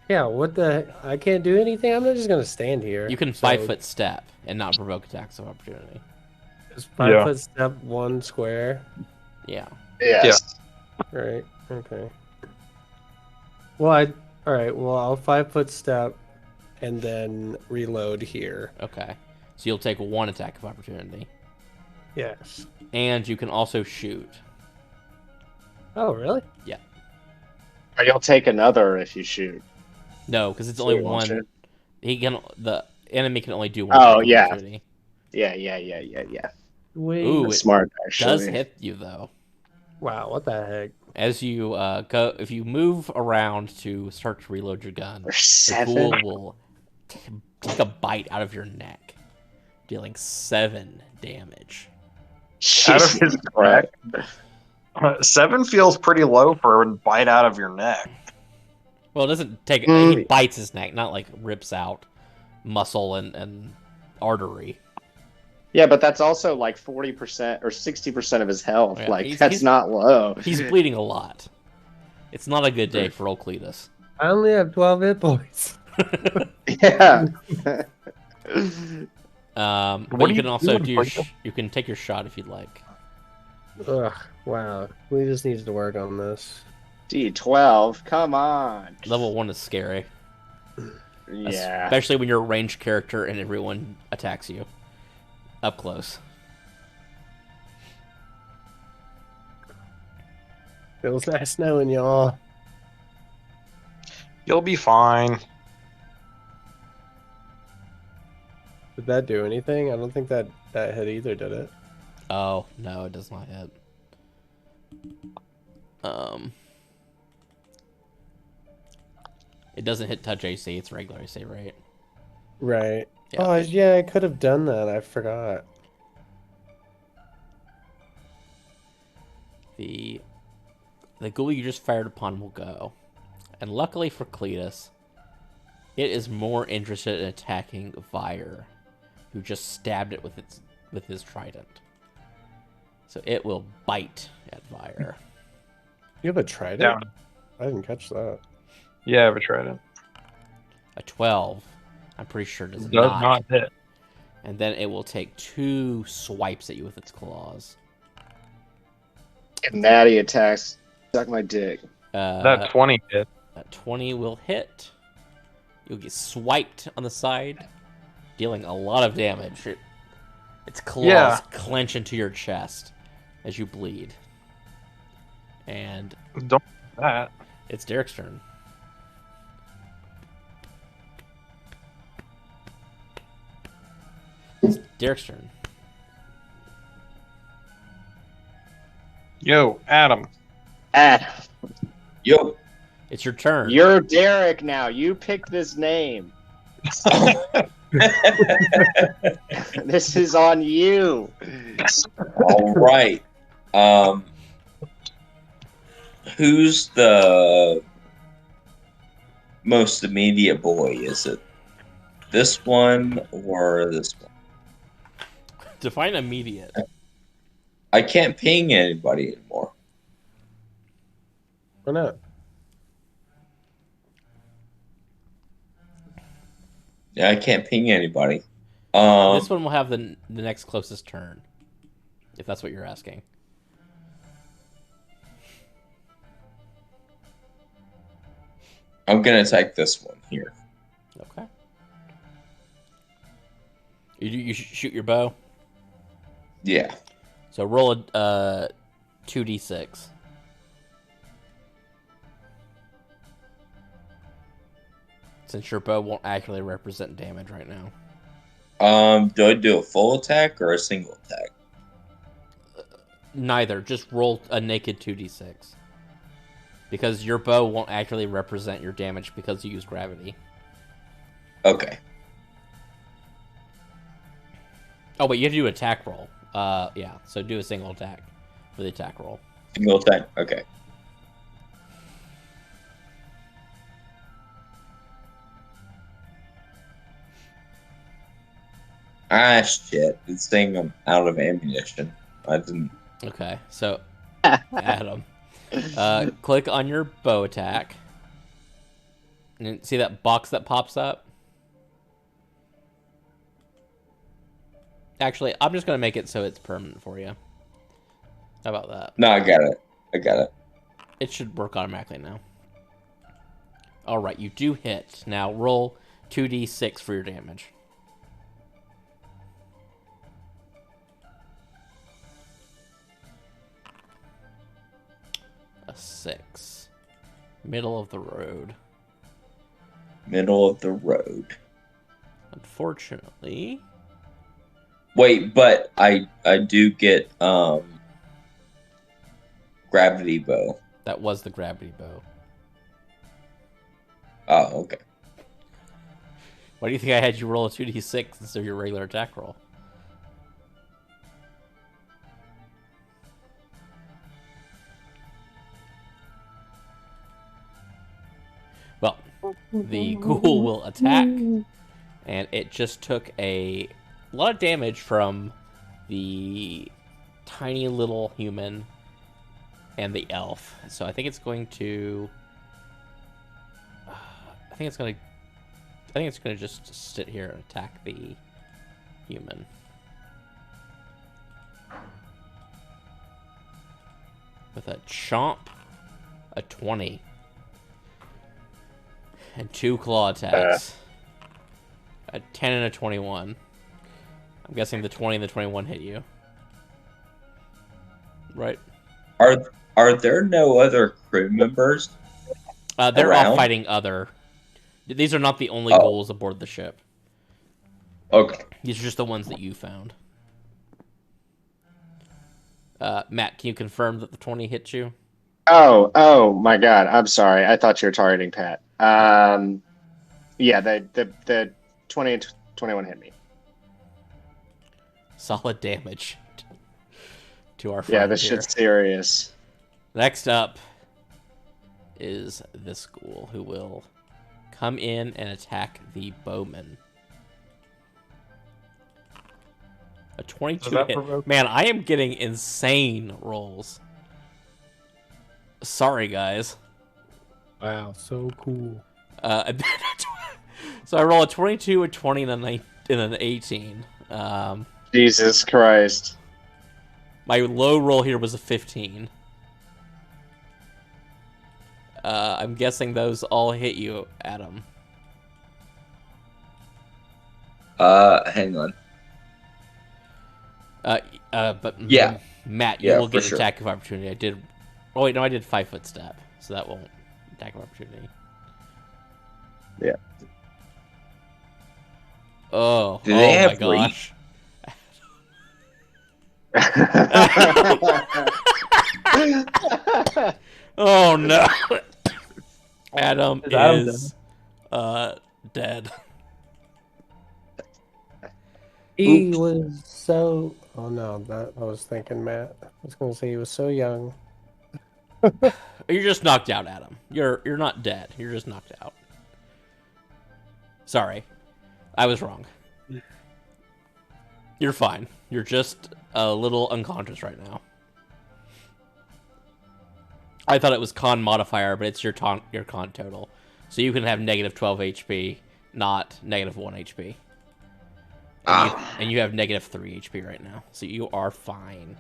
Yeah. What the? I can't do anything. I'm not just gonna stand here. You can 5-foot step and not provoke attacks of opportunity. Is 5-foot step 1 square? Yeah. Yes. Right. Okay. Well, all right. Well, I'll 5-foot step, and then reload here. Okay. So you'll take 1 attack of opportunity, Yes. and you can also shoot. Oh, really? Yeah. Or you'll take another if you shoot. No, because it's So only you won't one. shoot? The enemy can only do 1 Oh, attack of yeah. opportunity. Yeah. Wait. Ooh, That's it smart, actually. does hit you though. Wow. What the heck? As you go, if you move around to start to reload your gun, Or the 7. ghoul will take a bite out of your neck, dealing 7 damage. Out of his Christ. neck. 7 feels pretty low for a bite out of your neck. Well, it doesn't take. Mm. He bites his neck, not like rips out muscle and artery. Yeah, but that's also like 40% or 60% of his health. Yeah, like, he's- that's he's- not low. He's bleeding a lot. It's not a good day for old Cletus. I only have 12 hit points. Yeah. But What you are can you also doing, do your Cletus? you can take your shot if you'd like. Ugh. Wow. We just needs to work on this. D12, come on. Level 1 is scary, Yeah. especially when you're a ranged character and everyone attacks you up close. Feels nice knowing y'all. You'll be fine. Did that do anything? I don't think that hit either, did it? Oh no, it does not hit. It doesn't hit touch AC. It's regular AC, right? Right. Yeah. Oh, yeah, I could have done that. I forgot. The ghoul you just fired upon will go, and luckily for Cletus, it is more interested in attacking Vire, who just stabbed it with his trident. So it will bite at Vire. You have a trident? Down. I didn't catch that. Yeah, I have a trident. A 12, I'm pretty sure does Does not. not hit. And then it will take 2 swipes at you with its claws. Natty attacks. Suck my dick. That 20 hit. That 20 will hit. You'll get swiped on the side, dealing a lot of damage. Its claws clench into your chest as you bleed. And Don't do that. it's Derek's turn. It's Derek's turn. Yo, Adam. Adam, Yo. It's your turn. you're Derek now. You picked this name. This is on you. All right. Who's the most immediate boy? Is it this one or this one? Define immediate. I can't ping anybody anymore. Why not? Yeah, I can't ping anybody. This one will have the next closest turn, if that's what you're asking. I'm gonna attack this one here. Okay. You shoot your bow. Yeah. So roll a 2d6. Since your bow won't accurately represent damage right now. Do I do a full attack or a single attack? Neither. Just roll a naked 2d6. because your bow won't actually represent your damage because you use gravity. Okay. Oh, wait, you have to do an attack roll. Yeah, so do a single attack for the attack roll. Single attack. Okay. Ah, shit. This thing, I'm out of ammunition. I didn't. Okay, so Adam, click on your bow attack. And see that box that pops up? Actually, I'm just going to make it so it's permanent for you. How about that? No, I got it. I got it. It should work automatically now. Alright, you do hit. Now roll 2d6 for your damage. A 6. Middle of the road. Middle of the road. Unfortunately... Wait, but I do get gravity bow. That was the gravity bow. Oh, okay. Why do you think I had you roll a 2d6 instead of your regular attack roll? Well, the ghoul will attack, and it just took a lot of damage from the tiny little human and the elf. So I think it's going to... I think it's going to just sit here and attack the human. With a chomp, a 20. And 2 claw attacks. A 10 and a 21. I'm guessing the 20 and the 21 hit you. Right? Are there no other crew members? They're around? all fighting other... These are not the only ghouls aboard the ship. Okay. These are just the ones that you found. Matt, can you confirm that the 20 hit you? Oh my God! I'm sorry. I thought you were targeting Pat. Yeah, the 20 and 21 hit me. Solid damage to our friend. Yeah, this here. shit's serious. Next up is this ghoul who will come in and attack the bowman. A 22 hit. provoke? Man, I am getting insane rolls. Sorry, guys. Wow, so cool. So I roll a 22, a 20, and an 18. Jesus Christ. My low roll here was a 15. I'm guessing those all hit you, Adam. Hang on. But Yeah. Matt, you Yeah, will get for sure. attack of opportunity. I did. Oh wait, no, I did 5-foot step, so that won't attack of opportunity. Yeah. Oh, Do they oh have my gosh. Oh no. Adam Is Adam is dead. He Oops. was so... Oh no, that I was thinking, Matt. I was going to say he was so young. You're just knocked out, Adam. You're not dead. You're just knocked out. Sorry. I was wrong. You're fine. You're just a little unconscious right now. I thought it was con modifier, but it's your con total. So you can have negative 12 HP, not negative 1 HP. And you have negative 3 HP right now. So you are fine.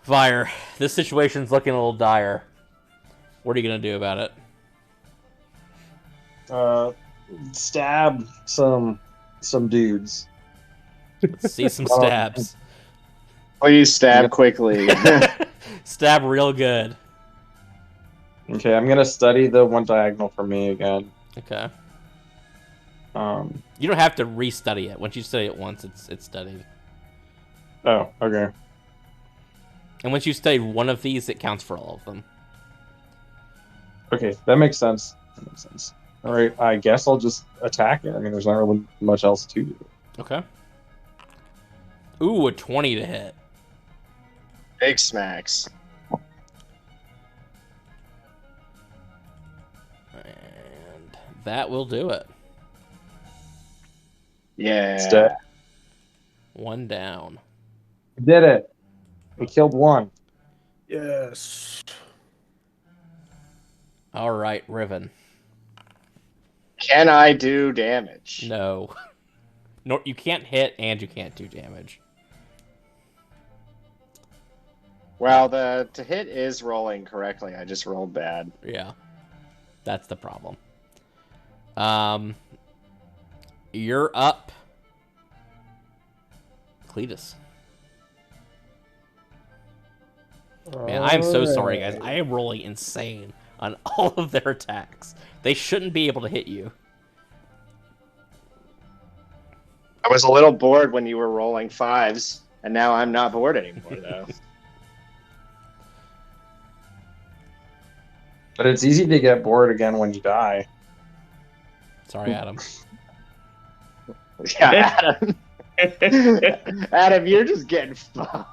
Fire, this situation's looking a little dire. What are you going to do about it? Stab some dudes. Let's see some stabs. Please stab quickly. Stab real good. Okay, I'm gonna study the one diagonal for me again. Okay. Um. You don't have to restudy it. Once you study it once, it's studied. Oh, okay. And once you study one of these, it counts for all of them. Okay, that makes sense. That makes sense. All right, I guess I'll just attack it. I mean, there's not really much else to do. Okay. Ooh, a 20 to hit. Big smacks. And that will do it. It's dead. Yeah. One down. We did it. We killed one. Yes. All right, Riven. Can I do damage? No. No, you can't hit and you can't do damage. Well, the to hit is rolling correctly. I just rolled bad. Yeah. That's the problem. You're up. Cletus. Man, I am so sorry, guys. I am rolling insane on all of their attacks. They shouldn't be able to hit you. I was a little bored when you were rolling fives, and now I'm not bored anymore, though. But it's easy to get bored again when you die. Sorry, Adam. Yeah, Adam. Adam, you're just getting fucked.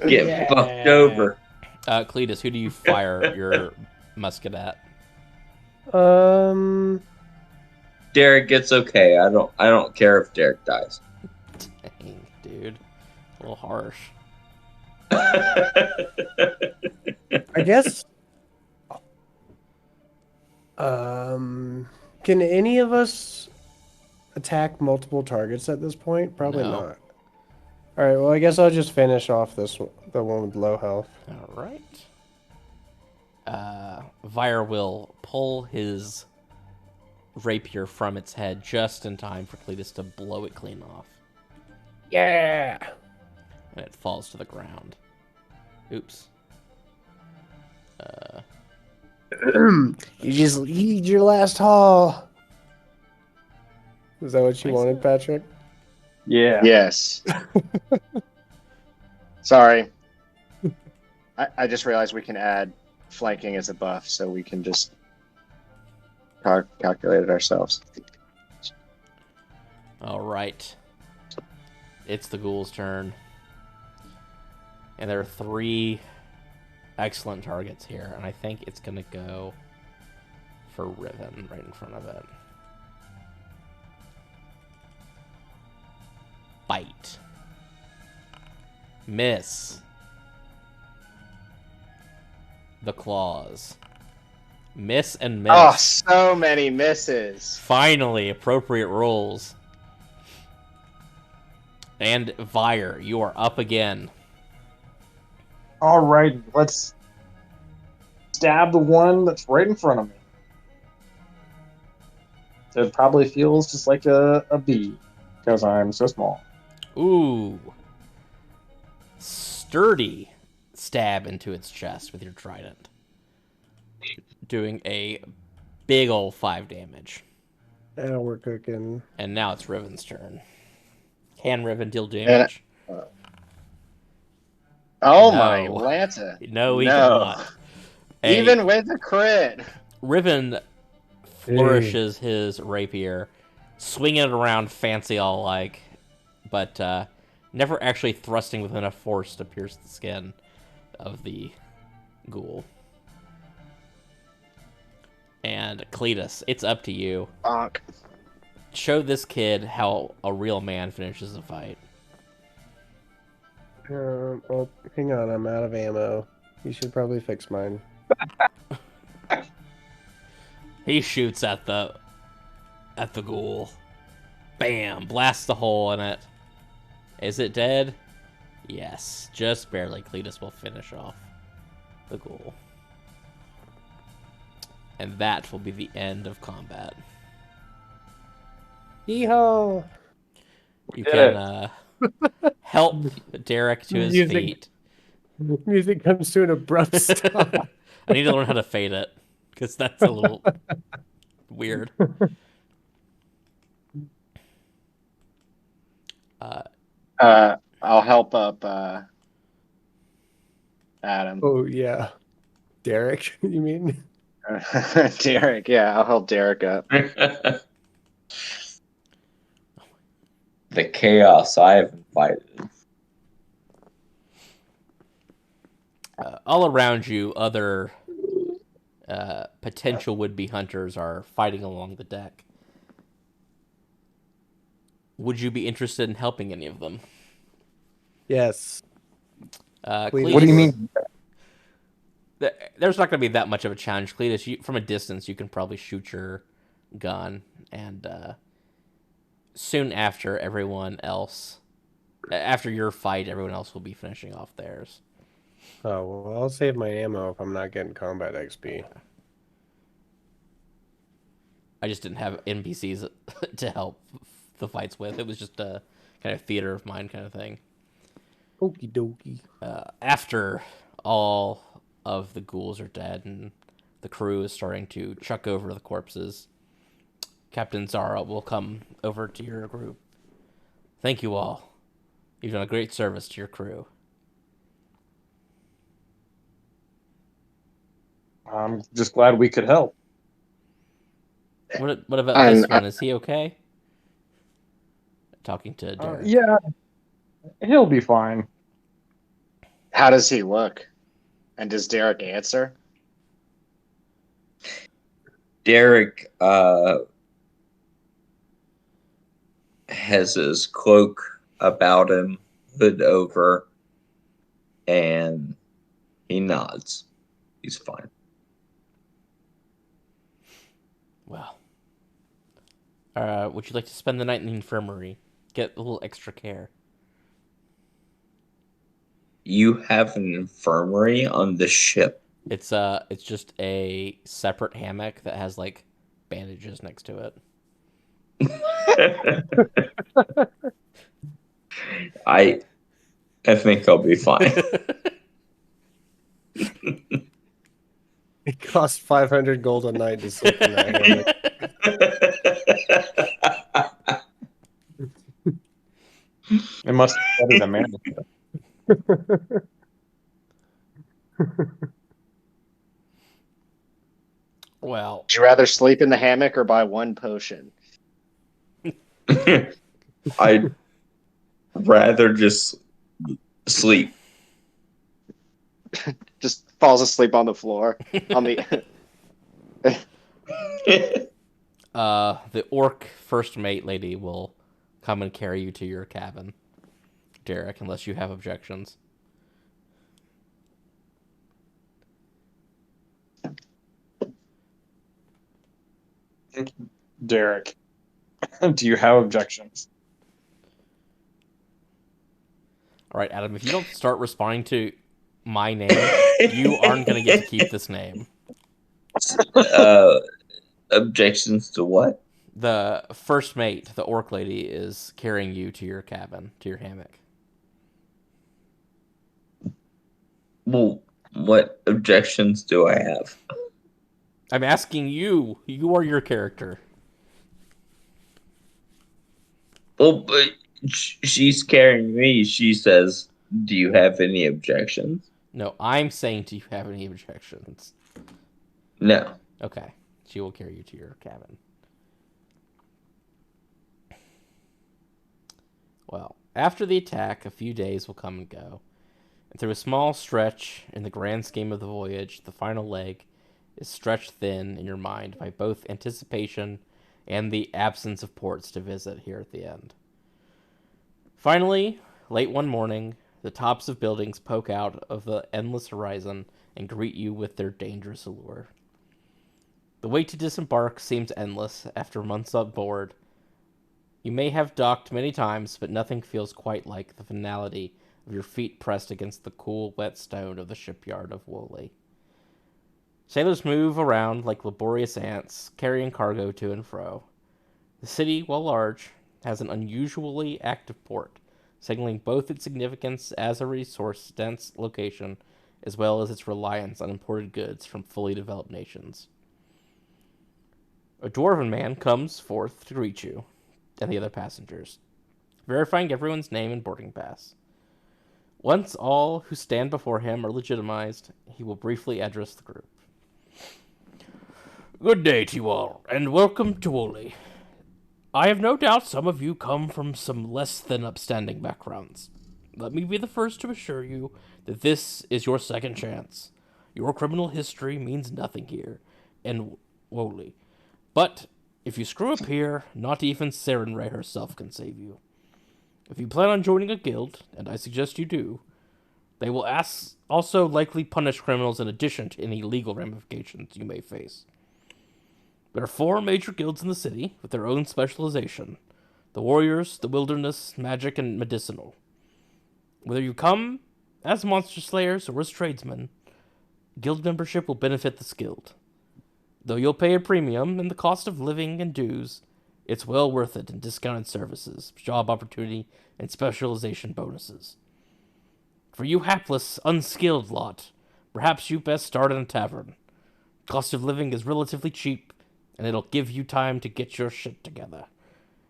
Get fucked over. Cletus, who do you fire your musket at? Derek gets okay. I don't care if Derek dies. Dang, dude. A little harsh. I guess. Can any of us attack multiple targets at this point? Probably No. not. All right. Well, I guess I'll just finish off the one with low health. All right. Vire will pull his rapier from its head just in time for Cletus to blow it clean off. Yeah. And it falls to the ground. Oops. You just eat your last haul. Is that what you wanted, Patrick? Yeah. Yes. Sorry. I just realized we can add flanking as a buff, so we can just calculate it ourselves. All right. It's the ghoul's turn. And there are 3 excellent targets here, and I think it's going to go for Riven right in front of it. Bite. Miss. The claws. Miss and miss. Oh, so many misses. Finally, appropriate rolls. And Vire, you are up again. All right, let's stab the one that's right in front of me. It probably feels just like a bee because I'm so small. Ooh. Sturdy stab into its chest with your trident. Doing a big ol' 5 damage. Now we're cooking. And now it's Riven's turn. Can Riven deal damage? Oh No. my Lanta. No, he cannot. Even with a crit. Riven flourishes his rapier, swinging it around fancy all like, but never actually thrusting with enough force to pierce the skin of the ghoul. And Cletus, it's up to you. Bonk. Show this kid how a real man finishes a fight. Well, hang on, I'm out of ammo. You should probably fix mine. He shoots at the ghoul. Bam! Blasts the hole in it. Is it dead? Yes, just barely. Cletus will finish off the ghoul. And that will be the end of combat. Yeehaw! You can help Derek to his feet. Music comes to an abrupt stop. I need to learn how to fade it, because that's a little weird. I'll help up Adam. Oh, yeah. Derek, you mean? Derek, yeah, I'll help Derek up. The chaos I have invited. All around you, other potential would-be hunters are fighting along the deck. Would you be interested in helping any of them? Yes. Cletus, What do you mean? There's not going to be that much of a challenge, Cletus. From a distance, you can probably shoot your gun, and soon after after your fight, everyone else will be finishing off theirs. Oh, well, I'll save my ammo if I'm not getting combat XP. I just didn't have NPCs to help the fights with. It was just a kind of theater of mind kind of thing. Okie dokie. After all of the ghouls are dead and the crew is starting to chuck over the corpses, Captain Zara will come over to your group. Thank you all. You've done a great service to your crew. I'm just glad we could help. What about And this one? Is he okay? Talking to Derek. Yeah, he'll be fine. how does he look? And does Derek answer? Derek has his cloak about him, hood over, and he nods. He's fine. Well, would you like to spend the night in the infirmary? Get a little extra care. You have an infirmary on the ship. It's just a separate hammock that has like bandages next to it. I think I'll be fine. It costs 500 gold a night to sleep in that hammock. It must be better than Manchester. Well, Would you rather sleep in the hammock or buy one potion? I'd rather just sleep. Just falls asleep on the floor. On the the orc first mate lady will come and carry you to your cabin, Derek, unless you have objections. Derek, do you have objections? All right, Adam, if you don't start responding to my name, you aren't going to get to keep this name. Objections to what? The first mate, the orc lady, is carrying you to your cabin, to your hammock. Well, what objections do I have? I'm asking you. You are your character. Well, but she's carrying me. She says, "Do you have any objections?" No, I'm saying, do you have any objections? No. Okay. She will carry you to your cabin. Well, after the attack, a few days will come and go. And through a small stretch in the grand scheme of the voyage, the final leg is stretched thin in your mind by both anticipation and the absence of ports to visit here at the end. Finally, late one morning, the tops of buildings poke out of the endless horizon and greet you with their dangerous allure. The wait to disembark seems endless after months on board. You may have docked many times, but nothing feels quite like the finality of your feet pressed against the cool, wet stone of the shipyard of Woolley. Sailors move around like laborious ants, carrying cargo to and fro. The city, while large, has an unusually active port, signaling both its significance as a resource-dense location as well as its reliance on imported goods from fully developed nations. A dwarven man comes forth to greet you and the other passengers, verifying everyone's name and boarding pass. Once all who stand before him are legitimized, he will briefly address the group. Good day to you all, and welcome to Woolley. I have no doubt some of you come from some less than upstanding backgrounds. Let me be the first to assure you that this is your second chance. Your criminal history means nothing here, in Woolley. But if you screw up here, not even Sarenrae herself can save you. If you plan on joining a guild, and I suggest you do, they will also likely punish criminals in addition to any legal ramifications you may face. There are 4 major guilds in the city with their own specialization: the Warriors, the Wilderness, Magic, and Medicinal. Whether you come as monster slayers or as tradesmen, guild membership will benefit this guild. Though you'll pay a premium in the cost of living and dues, it's well worth it in discounted services, job opportunity, and specialization bonuses. For you hapless, unskilled lot, perhaps you best start in a tavern. Cost of living is relatively cheap, and it'll give you time to get your shit together.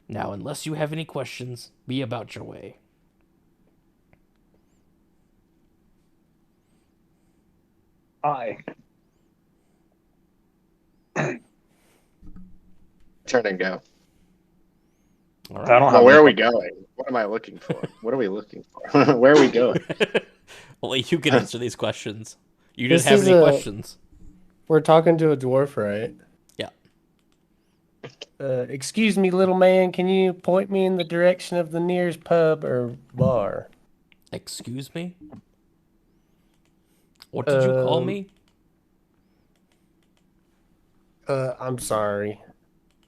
Now, unless you have any questions, be about your way. Hi. Turn and go. All I right. don't Well, have where any- are we going? What am I looking for? What are we looking for? Where are we going? Well, you can answer these questions. You didn't This have is any a- questions. We're talking to a dwarf, right? Yeah. Excuse me, little man. Can you point me in the direction of the nearest pub or bar? Excuse me? What did you call me? I'm sorry.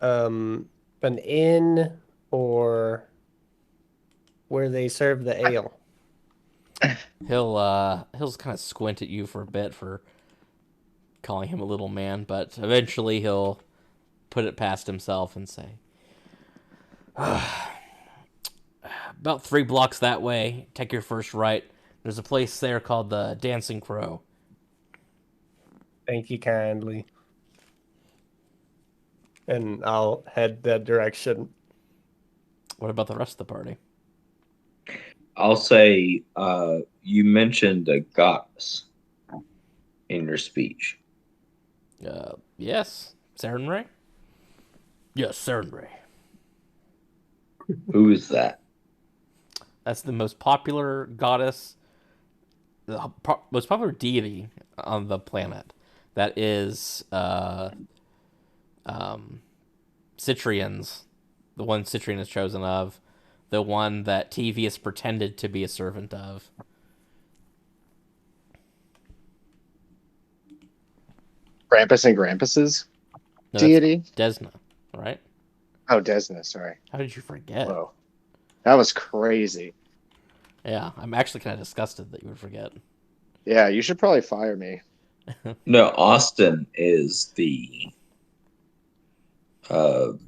An inn or where they serve the ale. He'll kind of squint at you for a bit for calling him a little man, but eventually he'll put it past himself and say, about 3 blocks that way, take your first right. There's a place there called the Dancing Crow. Thank you kindly. And I'll head that direction. What about the rest of the party? I'll say you mentioned a goddess in your speech. Yes. Sarenrae? Yes, Sarenrae. Who is that? That's the most popular goddess, the most popular deity on the planet. That is Citrian's, the one Citrian is chosen of, the one that Tevius pretended to be a servant of. Krampus and Grampus's No, deity? that's Desna, right? Oh, Desna, sorry. How did you forget? Whoa. That was crazy. Yeah, I'm actually kind of disgusted that you would forget. Yeah, you should probably fire me. No, Austin is the or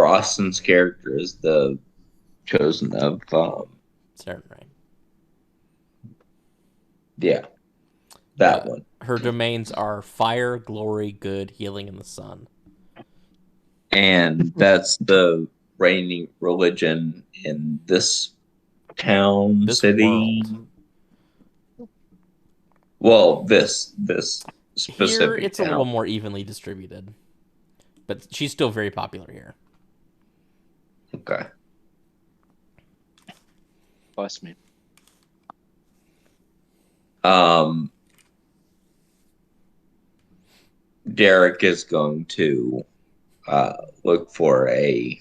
Austin's character is the chosen of Sarenrae. yeah, that one. Her domains are fire, glory, good, healing, and the sun. And that's the reigning religion in this town, This city. world. Well, this Here, specific it's town. a little more evenly distributed, but she's still very popular here. Okay. Bless me. Derek is going to look for a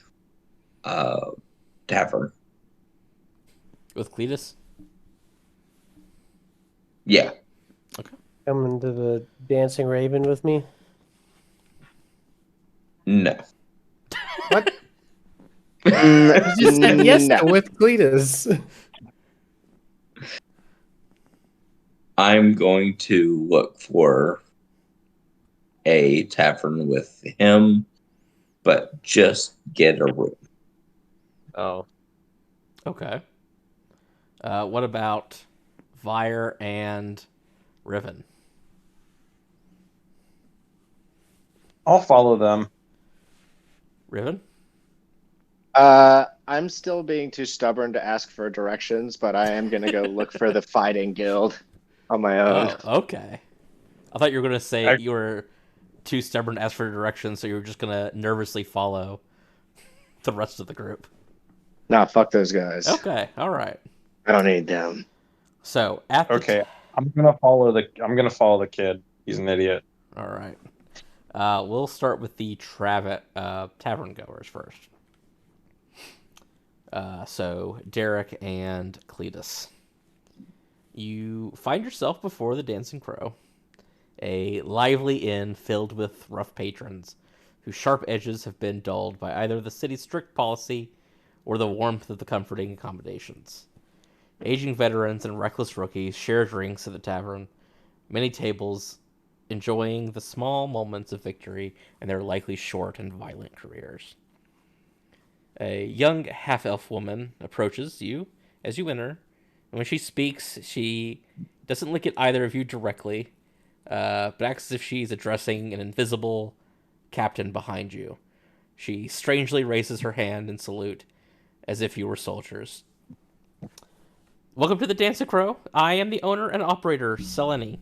tavern. With Cletus? Yeah. Coming to the Dancing Raven with me? No. What? You just said yes No. to with Cletus. I'm going to look for a tavern with him, but just get a room. Oh. Okay. What about Vire and Riven? I'll follow them. Riven? I'm still being too stubborn to ask for directions, but I am gonna go look for the fighting guild on my own. Oh, okay. I thought you were gonna say you were too stubborn to ask for directions, so you were just gonna nervously follow the rest of the group. Nah, fuck those guys. Okay, all right. I don't need them. So at the Okay, I'm gonna follow the kid. He's an idiot. all right. We'll start with the tavern goers first. So Derek and Cletus. You find yourself before the Dancing Crow, a lively inn filled with rough patrons, whose sharp edges have been dulled by either the city's strict policy or the warmth of the comforting accommodations. Aging veterans and reckless rookies share drinks at the tavern, many tables enjoying the small moments of victory in their likely short and violent careers. A young half-elf woman approaches you as you enter, and when she speaks, she doesn't look at either of you directly, but acts as if she's addressing an invisible captain behind you. She strangely raises her hand in salute, as if you were soldiers. Welcome to the Dancing Crow. I am the owner and operator, Selene.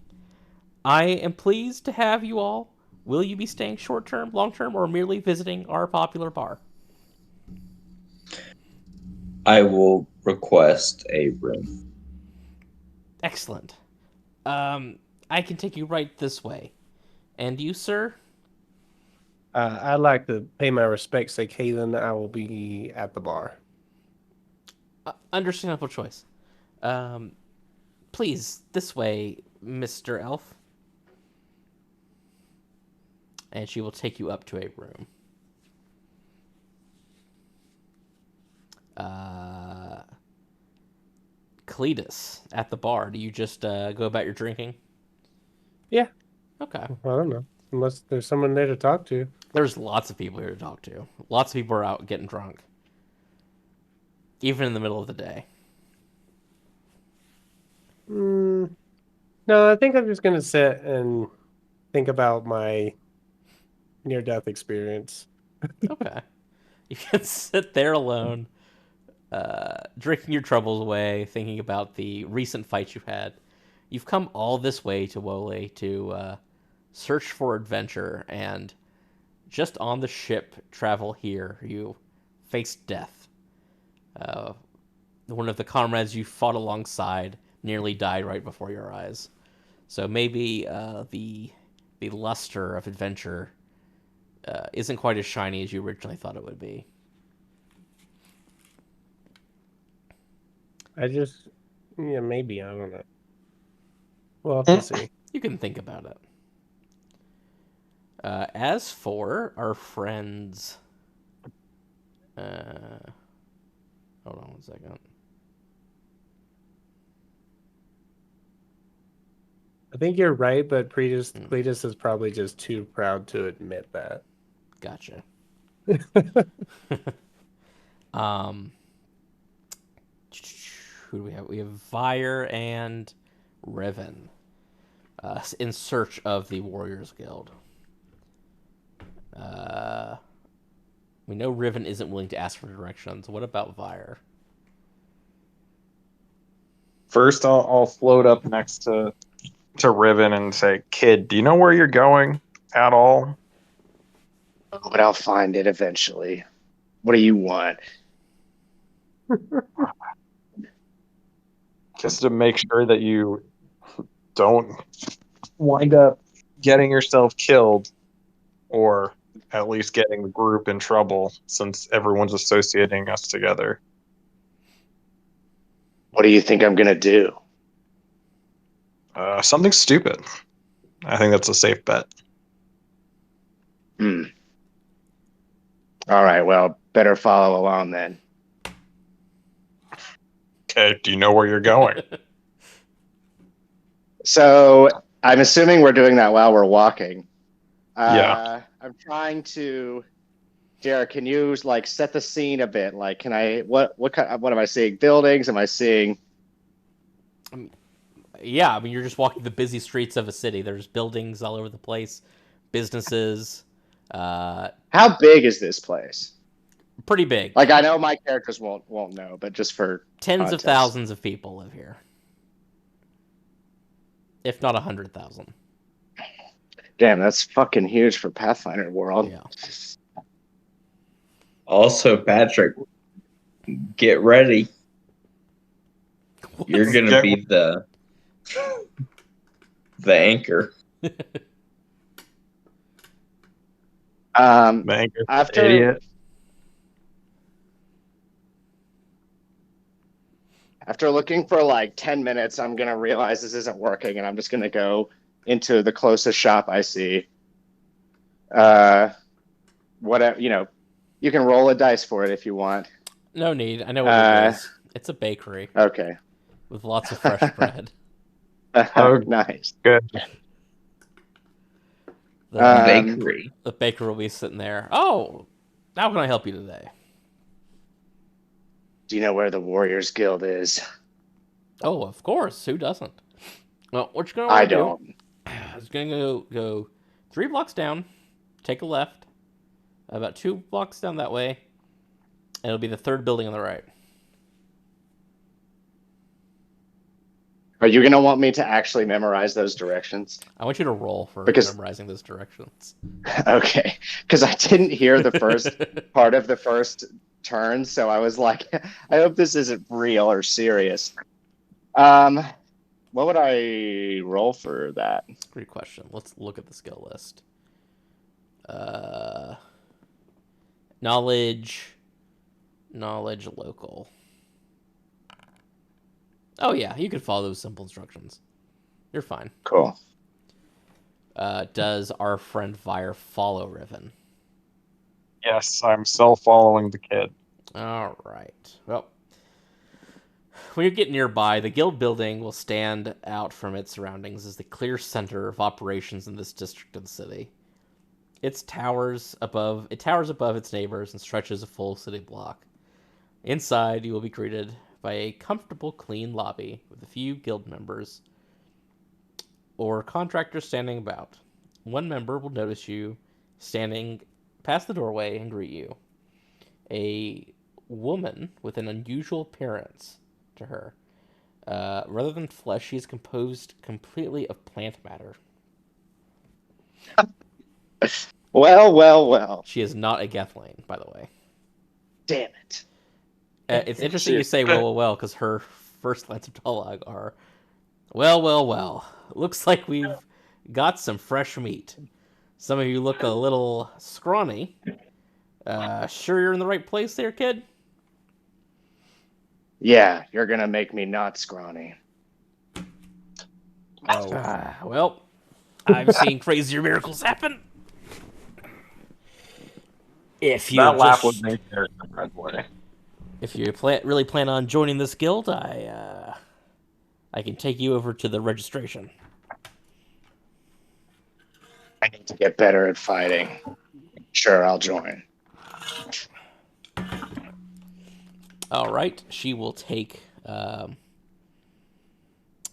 I am pleased to have you all. Will you be staying short-term, long-term, or merely visiting our popular bar? I will request a room. Excellent. I can take you right this way. And you, sir? I'd like to pay my respects to Kaden. I will be at the bar. Understandable choice. Please, this way, Mr. Elf. And she will take you up to a room. Cletus, at the bar, do you just go about your drinking? Yeah. Okay. I don't know. Unless there's someone there to talk to. There's lots of people here to talk to. Lots of people are out getting drunk. Even in the middle of the day. No, I think I'm just going to sit and think about my near-death experience. Okay. You can sit there alone, drinking your troubles away, thinking about the recent fights you've had. You've come all this way to Wole to search for adventure, and just on the ship travel here, you faced death. One of the comrades you fought alongside nearly died right before your eyes. So maybe the luster of adventure isn't quite as shiny as you originally thought it would be. Maybe, I don't know. We'll have to see. You can think about it. As for our friends... hold on 1 second. I think you're right, but Cletus is probably just too proud to admit that. Gotcha. Who do we have? We have Vire and Riven in search of the Warriors Guild. We know Riven isn't willing to ask for directions. What about Vire? First, I'll float up next to Riven and say, "Kid, do you know where you're going at all?" Oh, but I'll find it eventually. What do you want? Just to make sure that you don't wind up getting yourself killed, or at least getting the group in trouble, since everyone's associating us together. What do you think I'm gonna do? Something stupid. I think that's a safe bet. All right, well, better follow along then. Okay, do you know where you're going? So I'm assuming we're doing that while we're walking. Yeah. I'm trying to. Derek, can you like set the scene a bit? Like, can I? What am I seeing? Buildings? Am I seeing? Yeah, I mean, you're just walking the busy streets of a city. There's buildings all over the place, businesses. How big is this place? Pretty big. Like, I know my characters won't know, but just for Tens context. of thousands of people live here, if not 100,000. Damn, that's fucking huge for Pathfinder world. Yeah. Also, Patrick, get ready. You're gonna Get- be the anchor. Banker, After idiot. after looking for like 10 minutes, I'm gonna realize this isn't working, and I'm just gonna go into the closest shop I see. Whatever, you can roll a dice for it if you want. No need. I know what it is. It's a bakery Okay. with lots of fresh bread. Oh, Nice. good. The, Bakery. the baker will be sitting there. Oh, how can I help you today? Do you know where the Warriors Guild is? Oh, of course. Who doesn't? Well, what you're I going to don't. do is going to go 3 blocks down, take a left, about 2 blocks down that way, and it'll be the 3rd building on the right. Are you gonna want me to actually memorize those directions? I want you to roll for Because- memorizing those directions. Okay, because I didn't hear the first part of the first turn, so I was like, I hope this isn't real or serious. What would I roll for that? Great question. Let's look at the skill list. Knowledge local. Oh yeah, you could follow those simple instructions. You're fine. Cool. Does our friend Vire follow Riven? Yes, I'm still following the kid. All right. Well, when you get nearby, the guild building will stand out from its surroundings as the clear center of operations in this district of the city. It towers above its neighbors and stretches a full city block. Inside, you will be greeted by a comfortable, clean lobby with a few guild members or contractors standing about. One member will notice you standing past the doorway and greet you. A woman with an unusual appearance to her. Rather than flesh, she is composed completely of plant matter. Well. She is not a Gethlane, by the way. Damn it. It's interesting you say well, because her first lines of dialogue are, well. Looks like we've got some fresh meat. Some of you look a little scrawny. Sure you're in the right place there, kid? Yeah, you're gonna make me not scrawny. Oh, well, I've seen crazier miracles happen. If you That laugh just- was made there, by the way. If you really plan on joining this guild, I can take you over to the registration. I need to get better at fighting. Sure, I'll join. All right, she will take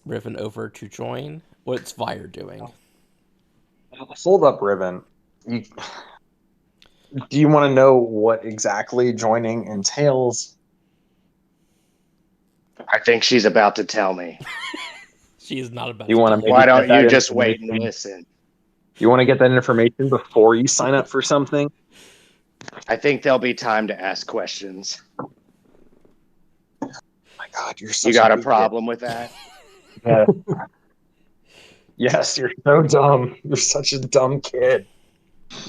Riven over to join. What's Vire doing? Hold up, Riven. Do you want to know what exactly joining entails? I think she's about to tell me. She is not about You to wanna tell maybe Why get don't that you just wait and information? listen? You want to get that information before you sign up for something? I think there'll be time to ask questions. Oh my God, you're such You got a big problem with that? kid. Yes, you're so dumb. You're such a dumb kid.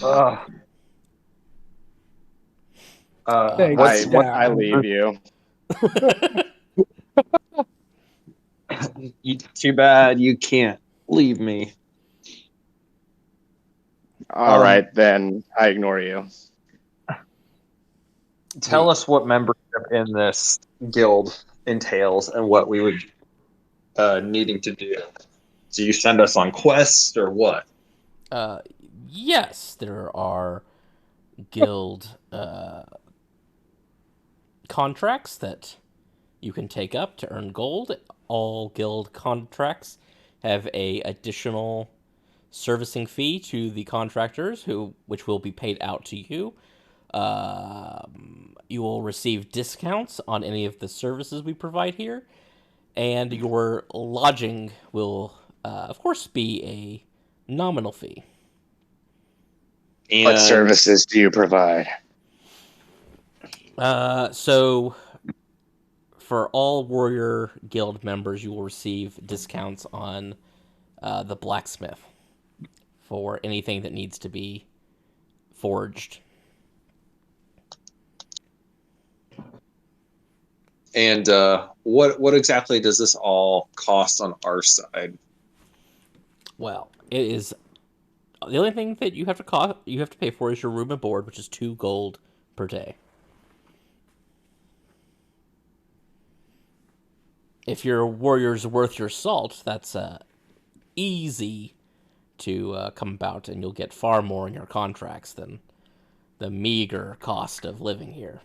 Ugh. Thanks, I leave you. Too bad you can't leave me. All right, then I ignore you. Tell us what membership in this guild entails and what we would needing to do. Do you send us on quests or what? Yes, there are guild contracts that you can take up to earn gold. All guild contracts have a additional servicing fee to the contractors, which will be paid out to you. You will receive discounts on any of the services we provide here, and your lodging will, of course, be a nominal fee. And What services do you provide? So for all Warrior Guild members, you will receive discounts on the blacksmith for anything that needs to be forged. And what exactly does this all cost on our side? Well, it is the only thing that you have to pay for is your room and board, which is 2 gold per day. If your warrior's worth your salt, that's easy to come about, and you'll get far more in your contracts than the meager cost of living here.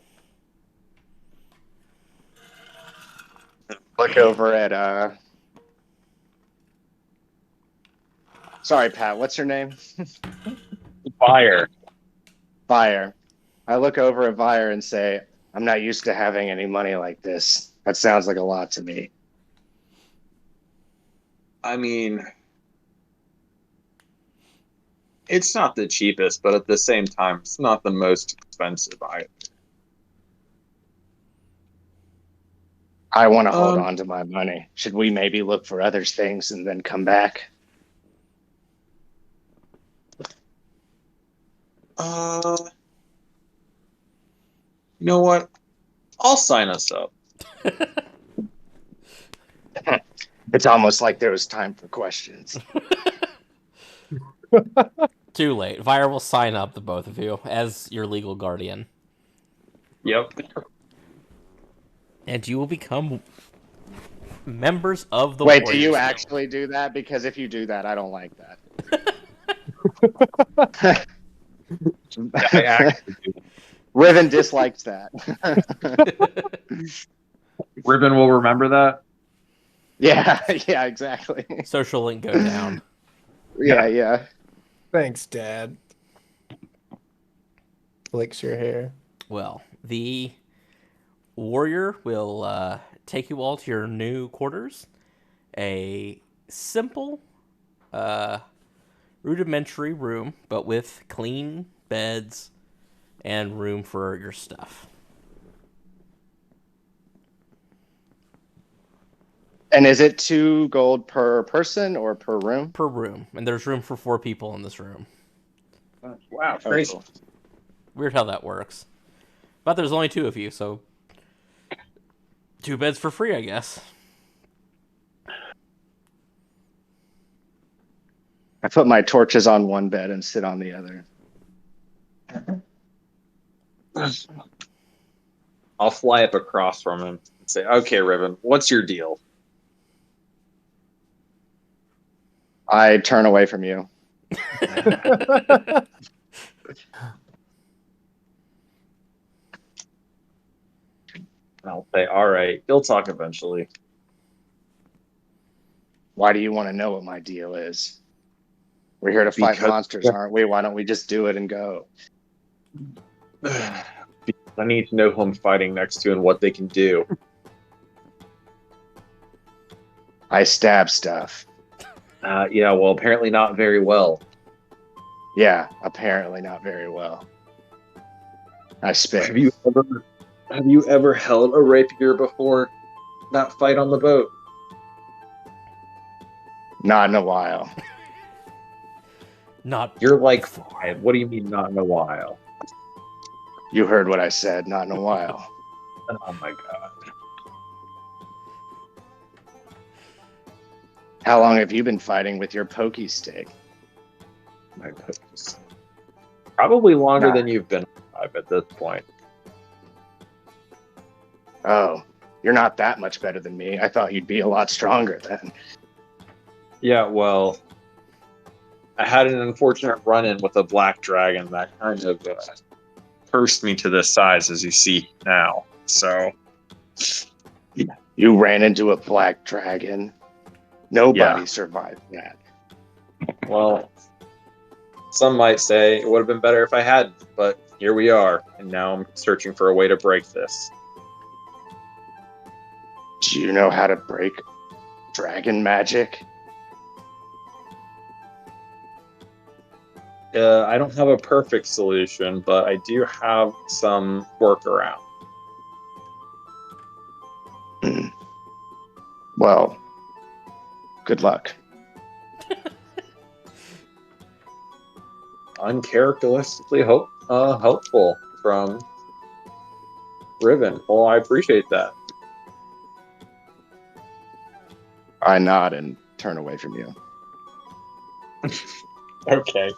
Look over at Sorry, Pat. What's her name? Fire. Fire. I look over at Fire and say, I'm not used to having any money like this. That sounds like a lot to me. I mean, it's not the cheapest, but at the same time, it's not the most expensive either. I want to hold on to my money. Should we maybe look for other things and then come back? You know what? I'll sign us up. It's almost like there was time for questions. Too late. Vire will sign up the both of you as your legal guardian. Yep. And you will become members of the Wait, Warriors do you Guild. actually do that? Because if you do that, I don't like that. I actually do. Riven dislikes that. Ribbon will remember that. Yeah, exactly. Social link go down. Yeah. Thanks, Dad. Flicks your hair. Well, the warrior will take you all to your new quarters. A simple, rudimentary room, but with clean beds and room for your stuff. And is it 2 gold per person or per room? Per room. And there's room for 4 people in this room. Wow, crazy. Cool. Weird how that works. But there's only 2 of you, so 2 beds for free, I guess. I put my torches on one bed and sit on the other. I'll fly up across from him and say, "Okay, Ribbon, what's your deal?" I turn away from you. I'll say, "All right, you'll talk eventually." Why do you want to know what my deal is? We're here to fight Because- monsters, aren't we? Why don't we just do it and go? I need to know who I'm fighting next to and what they can do. I stab stuff. Yeah, well, apparently not very well. Yeah, apparently not very well. I spit. Have you ever held a rapier before that fight on the boat? Not in a while. Not You're like 5. What do you mean not in a while? You heard what I said. Not in a while. Oh my god. How long have you been fighting with your pokey stick? My goodness. Probably longer Nah. than you've been alive at this point. Oh, you're not that much better than me. I thought you'd be a lot stronger then. Yeah, well, I had an unfortunate run-in with a black dragon that kind of cursed me to this size, as you see now. So, You ran into a black dragon. Nobody Yeah. survived that. well, some might say it would have been better if I hadn't, but here we are, and now I'm searching for a way to break this. Do you know how to break dragon magic? I don't have a perfect solution, but I do have some workaround. Well, good luck. Uncharacteristically helpful from Riven. Well, I appreciate that. I nod and turn away from you. Okay.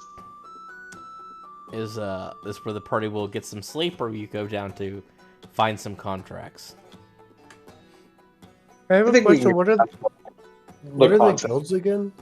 Is this where the party will get some sleep, or you go down to find some contracts? I have I a think we question. can- What are the concept. guilds again?